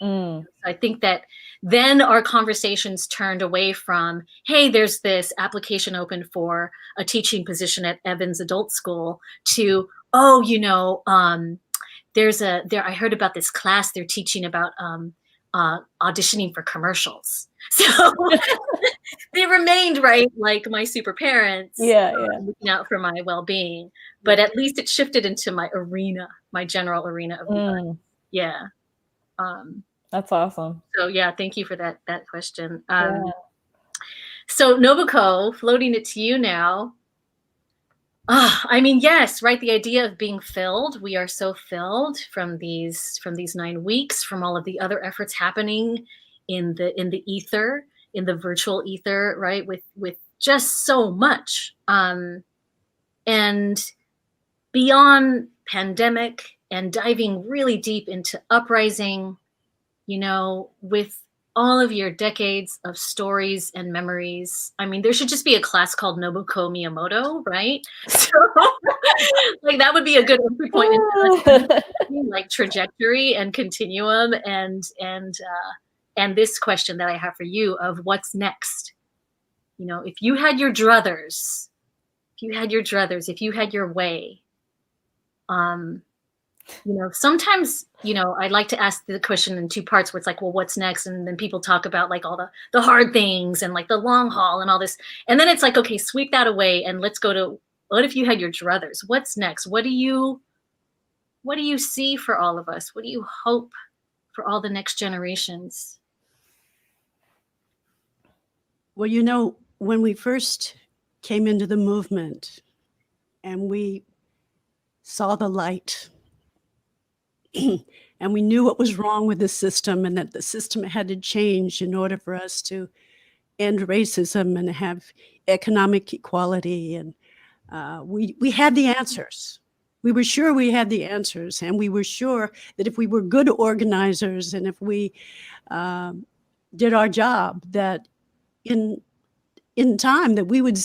So I think that then our conversations turned away from, hey, there's this application open for a teaching position at Evans Adult School, to, I heard about this class they're teaching about auditioning for commercials. So they remained, right, like my super parents, looking out for my well-being. But at least it shifted into my general arena of the art. Yeah. That's awesome. So yeah, thank you for that question. So Nobuko, floating it to you now. Yes, right. The idea of being filled. We are so filled from these 9 weeks, from all of the other efforts happening in the ether, in the virtual ether, right? With just so much. And beyond pandemic and diving really deep into uprising, with all of your decades of stories and memories. There should just be a class called Nobuko Miyamoto, right? So like that would be a good entry point into like trajectory and continuum and this question that I have for you of what's next. If you had your druthers, if you had your way, sometimes, I like to ask the question in two parts where it's like, well, what's next? And then people talk about like all the hard things and like the long haul and all this. And then it's like, okay, sweep that away and let's go to, what if you had your druthers? What's next? What do you see for all of us? What do you hope for all the next generations? Well, when we first came into the movement and we saw the light, and we knew what was wrong with the system and that the system had to change in order for us to end racism and have economic equality. And we had the answers. We were sure we had the answers. And we were sure that if we were good organizers and if we did our job, that in time that we would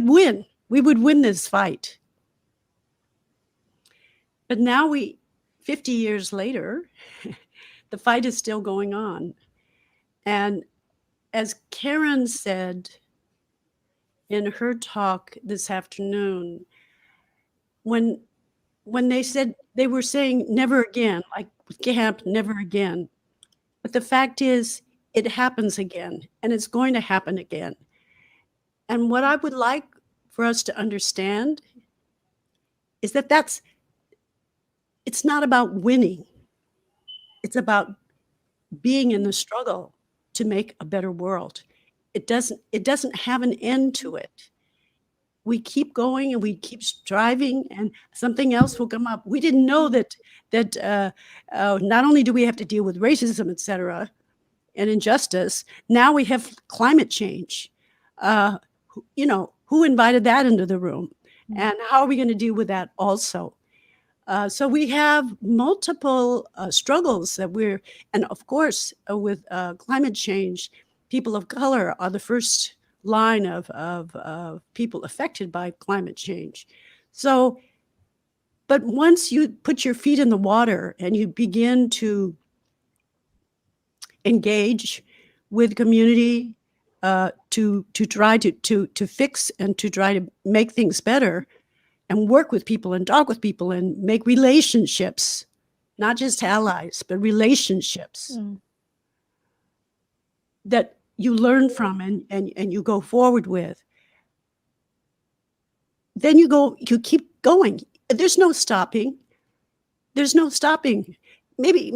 win. We would win this fight. But now 50 years later, the fight is still going on. And as Karen said in her talk this afternoon, when they were saying never again, like with camp, never again. But the fact is, it happens again, and it's going to happen again. And what I would like for us to understand is that it's not about winning. It's about being in the struggle to make a better world. It doesn't have an end to it. We keep going and we keep striving, and something else will come up. We didn't know that not only do we have to deal with racism, et cetera, and injustice, now we have climate change. Who invited that into the room? And how are we going to deal with that also? So we have multiple struggles that and of course, with climate change, people of color are the first line of people affected by climate change. So, but once you put your feet in the water and you begin to engage with community to try to fix and to try to make things better, and work with people and talk with people and make relationships, not just allies, but relationships that you learn from and you go forward with. Then you keep going. There's no stopping. There's no stopping. Maybe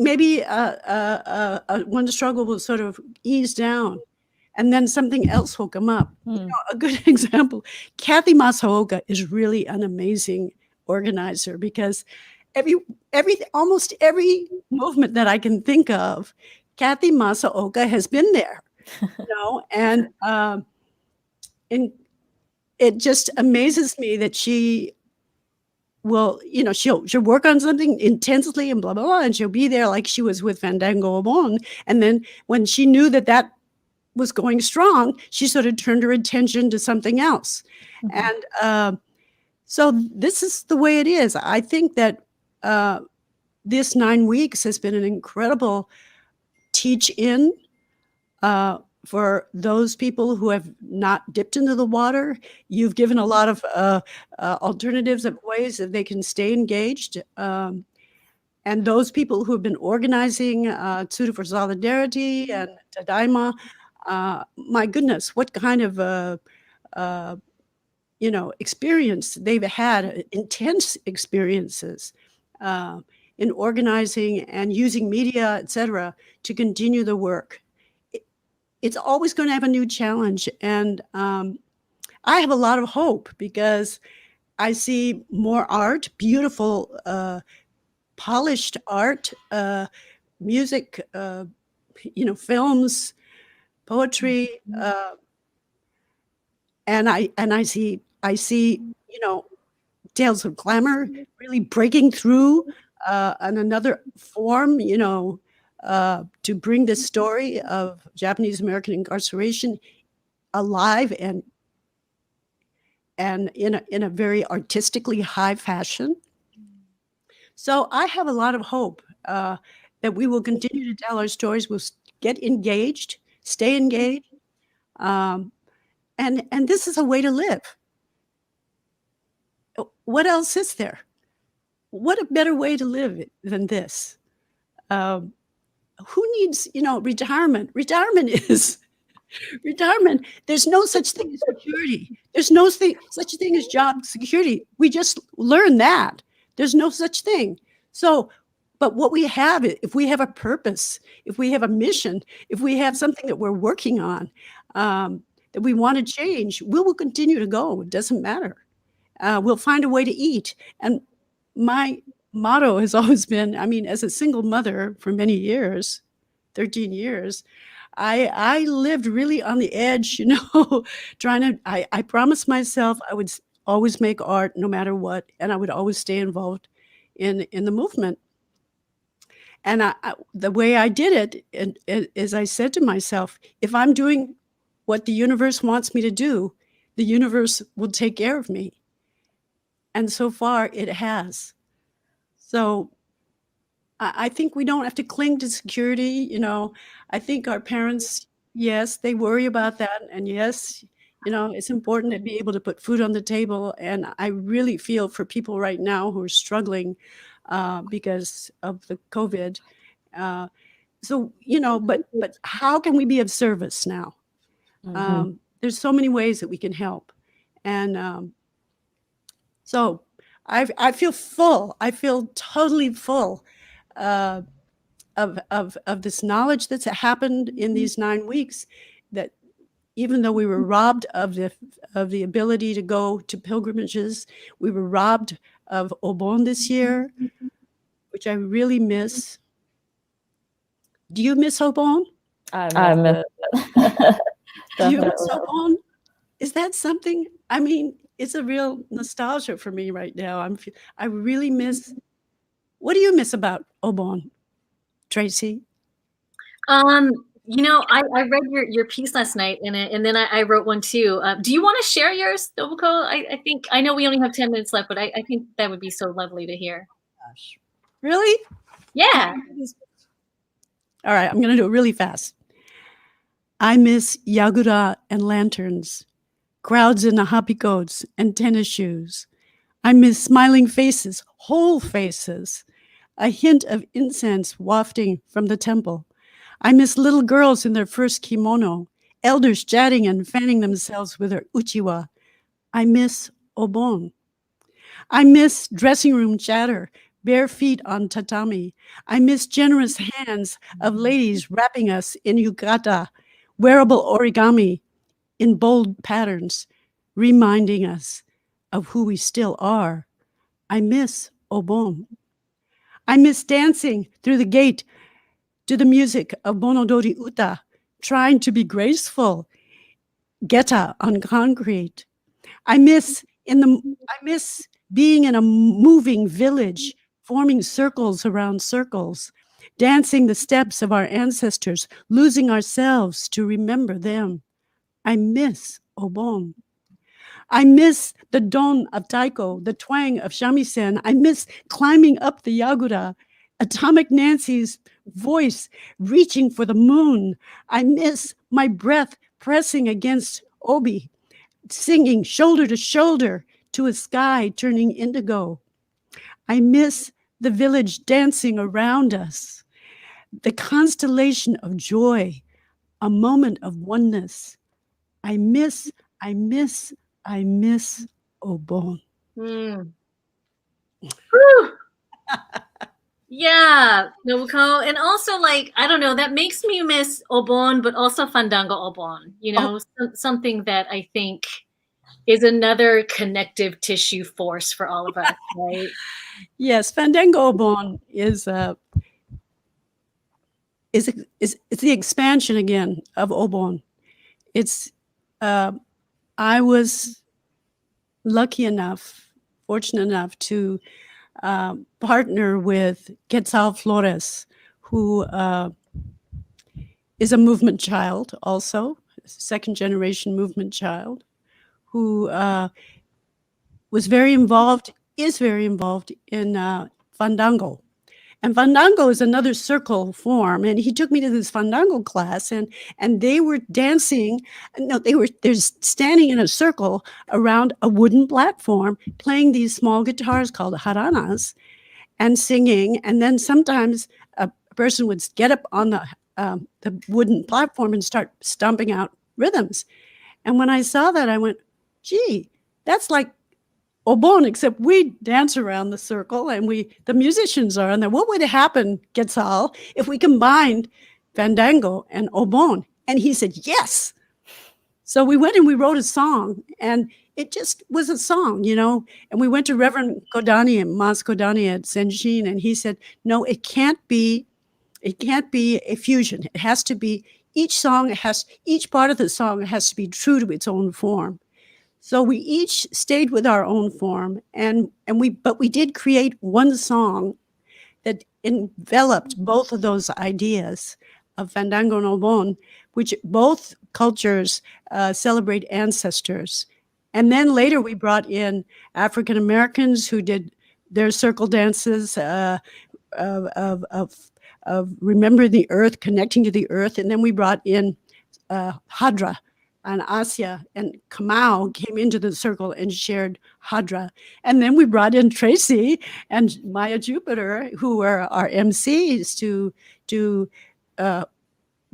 one struggle will sort of ease down, and then something else will come up. You know, a good example, Kathy Masaoka is really an amazing organizer, because almost every movement that I can think of, Kathy Masaoka has been there. You know, and it just amazes me that she will, you know, she'll work on something intensely and blah blah blah, and she'll be there like she was with Fandango Obon, and then when she knew that was going strong, she sort of turned her attention to something else. And so this is the way it is. I think that this 9 weeks has been an incredible teach-in for those people who have not dipped into the water. You've given a lot of alternatives of ways that they can stay engaged. And those people who have been organizing Tsuru for Solidarity and Tadaima, my goodness, what kind of experience they've had, intense experiences in organizing and using media, etc., to continue the work. It's always going to have a new challenge, and I have a lot of hope because I see more art, beautiful, polished art, music, films, poetry, and I see Tales of Glamour really breaking through on another form, to bring this story of Japanese American incarceration alive and in a very artistically high fashion. So I have a lot of hope that we will continue to tell our stories. We'll get engaged, stay engaged, and this is a way to live. What else is there? What a better way to live than this? Who needs, retirement? Retirement. There's no such thing as security. There's no such thing as job security. We just learned that. There's no such thing. So, but what we have, if we have a purpose, if we have a mission, if we have something that we're working on, that we want to change, we will continue to go. It doesn't matter. We'll find a way to eat. And my motto has always been, as a single mother for many years, 13 years, I lived really on the edge, I promised myself I would always make art no matter what, and I would always stay involved in the movement. And the way I did it is I said to myself, if I'm doing what the universe wants me to do, the universe will take care of me. And so far it has. So I think we don't have to cling to security. I think our parents, yes, they worry about that. And yes, it's important to be able to put food on the table. And I really feel for people right now who are struggling because of the COVID. But how can we be of service now? Mm-hmm. There's so many ways that we can help. And so I feel full. I feel totally full of this knowledge that's happened in these 9 weeks, that even though we were robbed of the ability to go to pilgrimages, we were robbed of Obon this year, which I really miss. Do you miss Obon? I miss it. Do you miss Obon? Is that something? It's a real nostalgia for me right now. I really miss What do you miss about Obon, Traci? I read your piece last night, and then I wrote one too. Do you want to share yours, Nobuko? I know we only have 10 minutes left, but I think that would be so lovely to hear. Gosh. Really? Yeah. All right, I'm going to do it really fast. I miss yagura and lanterns, crowds in the hapikots and tennis shoes. I miss smiling faces, whole faces, a hint of incense wafting from the temple. I miss little girls in their first kimono, elders chatting and fanning themselves with their uchiwa. I miss Obon. I miss dressing room chatter, bare feet on tatami. I miss generous hands of ladies wrapping us in yukata, wearable origami in bold patterns, reminding us of who we still are. I miss Obon. I miss dancing through the gate to the music of Bonodori Uta, trying to be graceful, geta on concrete. I miss being in a moving village, forming circles around circles, dancing the steps of our ancestors, losing ourselves to remember them. I miss Obon. I miss the don of taiko, the twang of shamisen. I miss climbing up the yagura, Atomic Nancy's voice reaching for the moon. I miss my breath pressing against obi, singing shoulder to shoulder to a sky turning indigo. I miss the village dancing around us, the constellation of joy, a moment of oneness. I miss Obon. Mm. Yeah, Nobuko. And also, like, I don't know, that makes me miss Obon, but also Fandango Obon, something that I think is another connective tissue force for all of us, right? Yes, Fandango Obon is the expansion again of Obon. It's I was fortunate enough to partner with Quetzal Flores, who is a movement child also, second generation movement child, who is very involved in Fandango. And Fandango is another circle form. And he took me to this Fandango class, and they were dancing. No, they're standing in a circle around a wooden platform, playing these small guitars called haranas, and singing. And then sometimes a person would get up on the wooden platform and start stomping out rhythms. And when I saw that, I went, gee, that's like Obon, except we dance around the circle and the musicians are on there. What would happen, Quetzal, if we combined Fandango and Obon? And he said, yes. So we went and we wrote a song, and it just was a song, and we went to Reverend Kodani and Mas Kodani at Senshin, and he said, no, it can't be a fusion. It has to be each part of the song has to be true to its own form. So we each stayed with our own form, but we did create one song that enveloped both of those ideas of Fandango and Obon, which both cultures celebrate ancestors. And then later we brought in African Americans who did their circle dances of remembering the earth, connecting to the earth, and then we brought in Hadra. And Asiyah and Kamau came into the circle and shared Hadra. And then we brought in Traci and Maya Jupiter, who were our MCs, to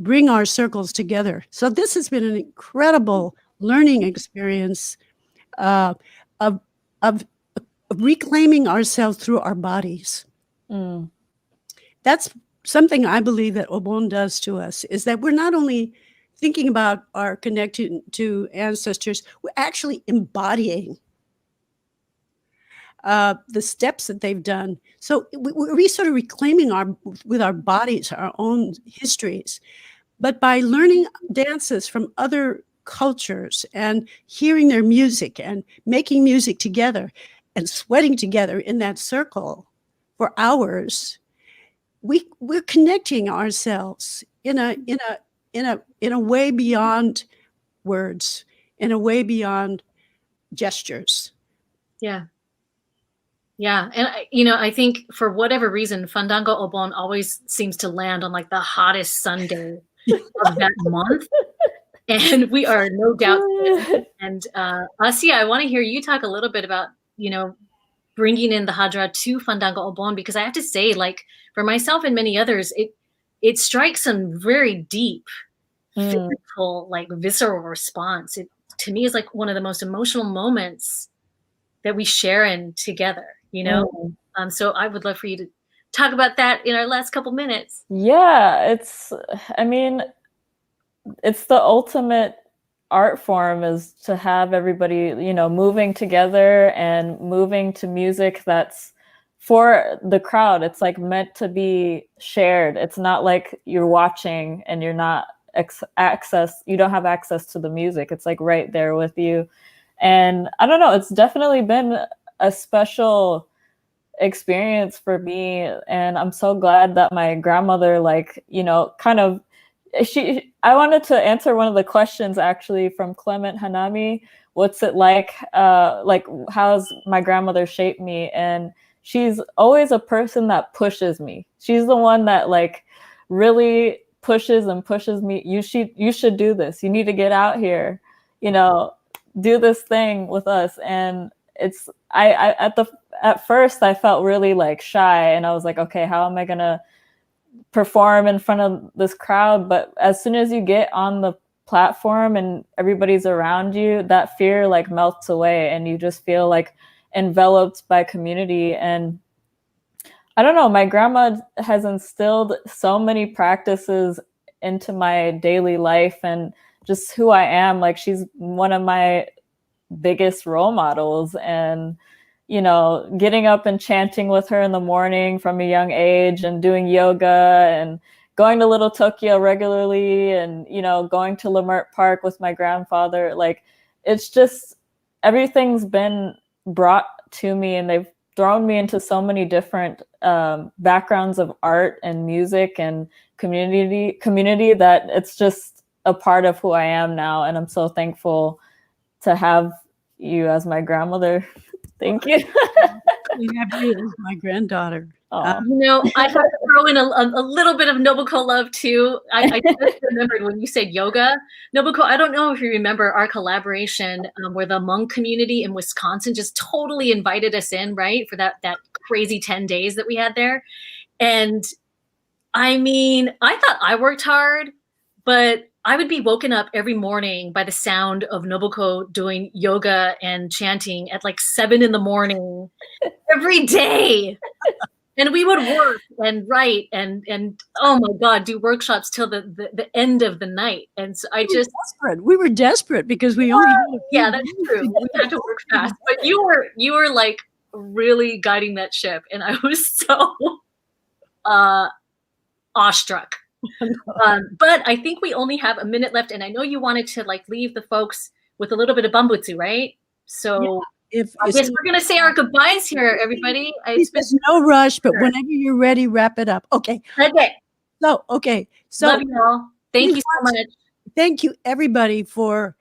bring our circles together. So this has been an incredible learning experience of reclaiming ourselves through our bodies. Mm. That's something I believe that Obon does to us, is that we're not only thinking about our connection to ancestors, we're actually embodying the steps that they've done. So we're sort of reclaiming with our bodies, our own histories. But by learning dances from other cultures and hearing their music and making music together and sweating together in that circle, for hours, we're connecting ourselves in a way beyond words, in a way beyond gestures. Yeah. Yeah. And, I think for whatever reason, Fandango Obon always seems to land on like the hottest Sunday of that month. And we are no doubt. And Asiyah, I want to hear you talk a little bit about, bringing in the Hajra to Fandango Obon, because I have to say, like, for myself and many others, it strikes some very deep, physical, like visceral response. It, to me, is like one of the most emotional moments that we share in together, So I would love for you to talk about that in our last couple minutes. Yeah, it's the ultimate art form, is to have everybody, moving together and moving to music that's for the crowd. It's like meant to be shared. It's not like you're watching and you're not you don't have access to the music. It's like right there with you. And I don't know, it's definitely been a special experience for me. And I'm so glad that my grandmother, I wanted to answer one of the questions actually from Clement Hanami. What's it like how's my grandmother shaped me? And she's always a person that pushes me. She's the one that like really pushes me. You should do this. You need to get out here, do this thing with us. And it's, at first I felt really like shy, and I was like, okay, how am I going to perform in front of this crowd? But as soon as you get on the platform and everybody's around you, that fear like melts away, and you just feel like enveloped by community. And I don't know, my grandma has instilled so many practices into my daily life and just who I am. Like, she's one of my biggest role models. And getting up and chanting with her in the morning from a young age, and doing yoga, and going to Little Tokyo regularly, and, going to Lemert Park with my grandfather. Like, it's just, everything's been brought to me, and they've thrown me into so many different backgrounds of art and music and community that it's just a part of who I am now. And I'm so thankful to have you as my grandmother. Thank you. We have you as my granddaughter. I have to throw in a little bit of Nobuko love too. I just remembered when you said yoga. Nobuko, I don't know if you remember our collaboration where the Hmong community in Wisconsin just totally invited us in, right, for that crazy 10 days that we had there. And I mean, I thought I worked hard, but I would be woken up every morning by the sound of Nobuko doing yoga and chanting at like 7 a.m. every day. And we would work and write and oh my God, do workshops till the end of the night. And so we were desperate because we only that's true. We had to work fast. But you were like really guiding that ship, and I was so awestruck. But I think we only have a minute left, and I know you wanted to like leave the folks with a little bit of bambutsu, right? So I guess we're gonna say our goodbyes here, everybody. There's no rush, but whenever you're ready, wrap it up. Okay. Okay. So love you all. Thank you so much. Thank you, everybody, for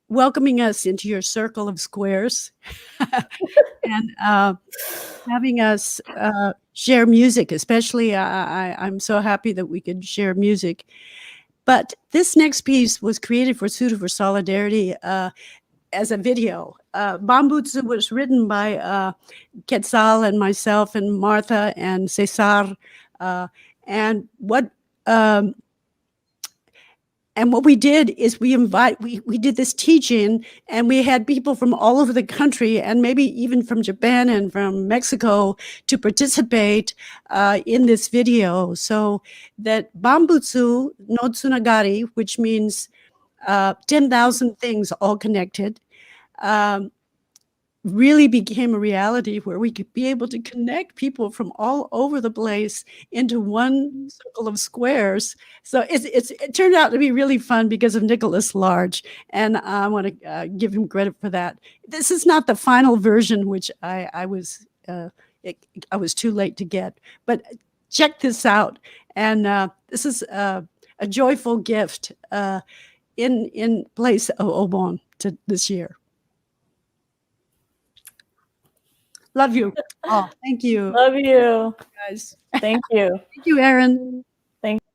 welcoming us into your circle of squares and having us share music. Especially, I'm so happy that we could share music. But this next piece was created for Suda for Solidarity as a video. Bambutsu was written by Quetzal and myself and Martha and Cesar. And what we did is we did this teaching, and we had people from all over the country, and maybe even from Japan and from Mexico, to participate in this video. So that Bambutsu no Tsunagari, which means 10,000 things all connected, really became a reality where we could be able to connect people from all over the place into one circle of squares. So it turned out to be really fun because of Nicholas Large, and I want to give him credit for that. This is not the final version, which I was I was too late to get. But check this out. And this is a joyful gift in place of Obon to this year. Love you. Oh, thank you. Love you. Guys. Thank you. Thank you, Erin. Thank you.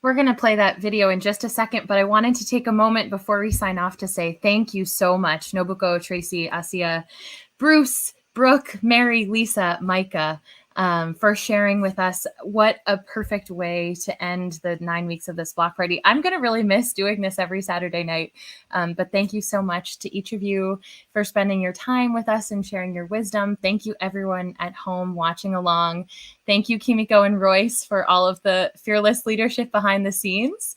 We're going to play that video in just a second, but I wanted to take a moment before we sign off to say thank you so much, Nobuko, Traci, Asiyah, Bruce, Brooke, Mary, Lisa, Micah, for sharing with us. What a perfect way to end the 9 weeks of this block party. I'm going to really miss doing this every Saturday night, but thank you so much to each of you for spending your time with us and sharing your wisdom. Thank you, everyone at home watching along. Thank you, Kimiko and Royce, for all of the fearless leadership behind the scenes.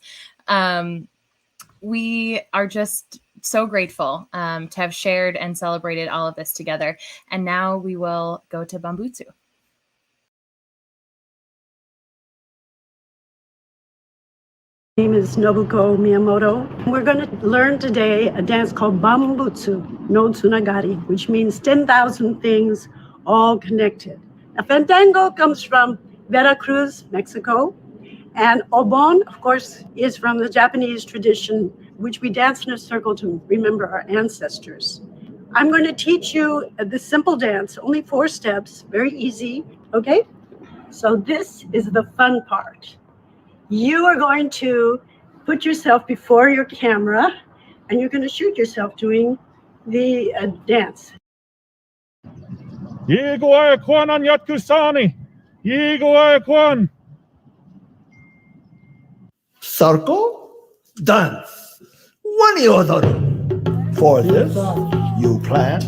We are just so grateful to have shared and celebrated all of this together. And now we will go to Bambutsu. My name is Nobuko Miyamoto. We're going to learn today a dance called Bambutsu no Tsunagari, which means 10,000 things all connected. Now, Fandango comes from Veracruz, Mexico, and Obon, of course, is from the Japanese tradition, which we dance in a circle to remember our ancestors. I'm going to teach you this simple dance, only 4 steps, very easy, okay? So this is the fun part. You are going to put yourself before your camera and you're going to shoot yourself doing the dance. Yigo Kwan on Yatkusani. Yigo Kwan. Circle, dance. Wani odoru. For this, you plan,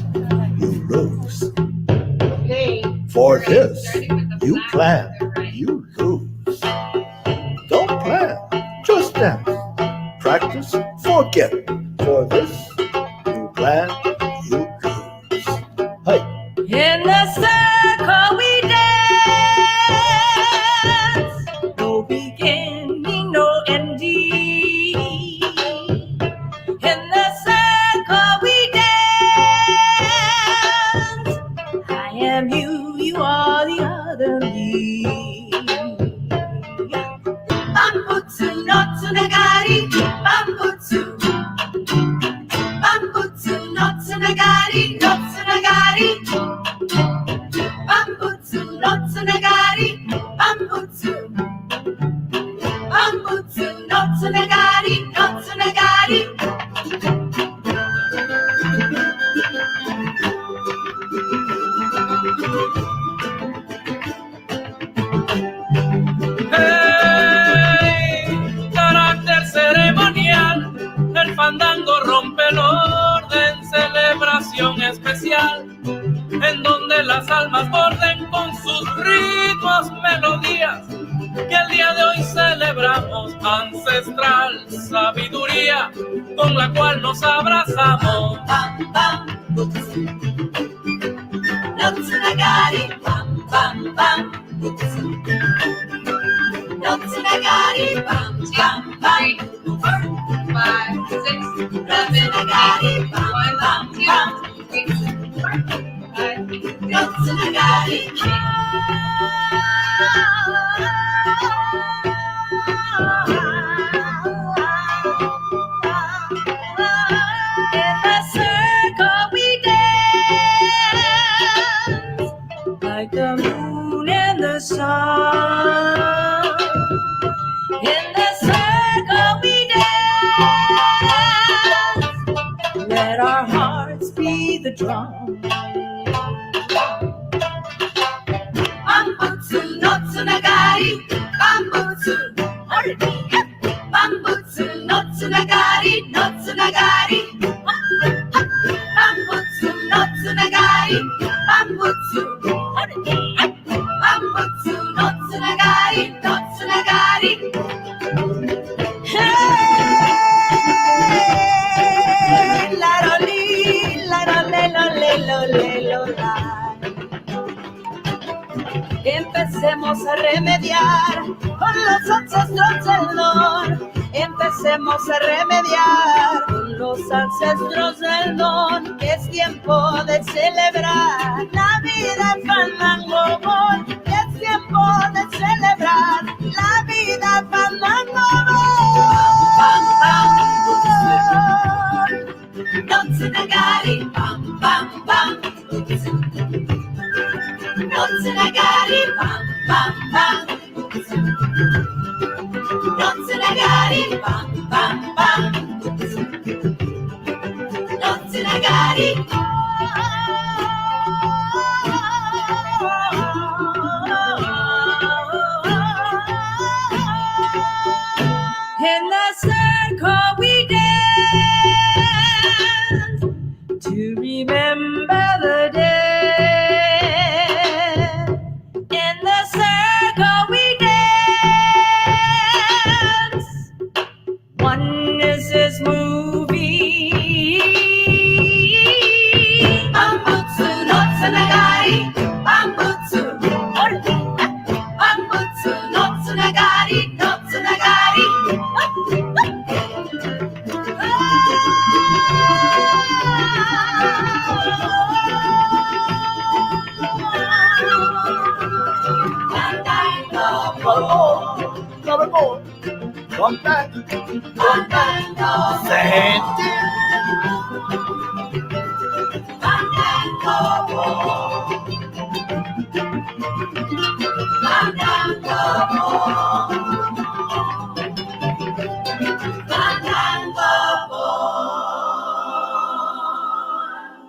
you lose. For this, you plan, you lose. Don't plan, just dance. Practice, forget. For this, you plan, you lose. Hey. In the circle we dance, no beginning, no ending. In the circle we dance, I am you, you are the other me. Bambutsu no tsunagari, bambutsu. Bambutsu no tsunagari, no tsunagari. Bambutsu no tsunagari, bambutsu. Bambutsu no tsunagari, no tsunagari. El fandango rompe el orden, celebración especial, en donde las almas borden con sus ritmos, melodías, que el día de hoy celebramos, ancestral sabiduría, con la cual nos abrazamos. Bam, bam, butsu. No tsunagari, bam, bam, bam, butsu. No tsunagari, bam, bam, bam. 4, 5, 6, 7, 8, 1, 2, 3, 4, 5. No tsunagari. In the circle we dance, like the moon and the sun. In the circle we dance, let our hearts be the drum. Bambutsu no tsunagari, bambutsu. Bambutsu no tsunagari, no tsunagari. Bambutsu no tsunagari, bambutsu. Bambutsu no tsunagari, no tsunagari. celebrar. Empecemos a remediar con los ancestros del don. Empecemos a remediar con los ancestros del don. Es tiempo de celebrar Navidad, fandango, bon. Es tiempo de celebrar la vida, fandango, bon. Notsunagari, bam, bam, bam. Notsunagari, bam, bam, bam. Notsunagari, bam, bam, bam. Notsunagari. In the circle we dance to remember the dead. In the circle we dance. Oneness is moving. Bambutsu no tsunagari. Bambutsu. Bambutsu no tsunagari. No tsunagari.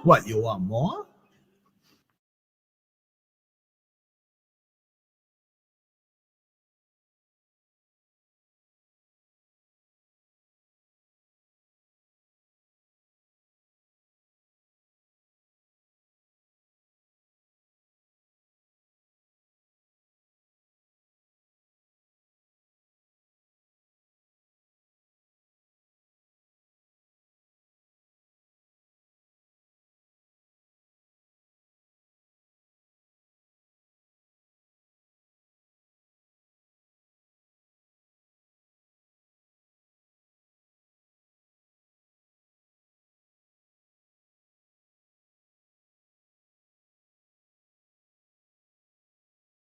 What, you want more?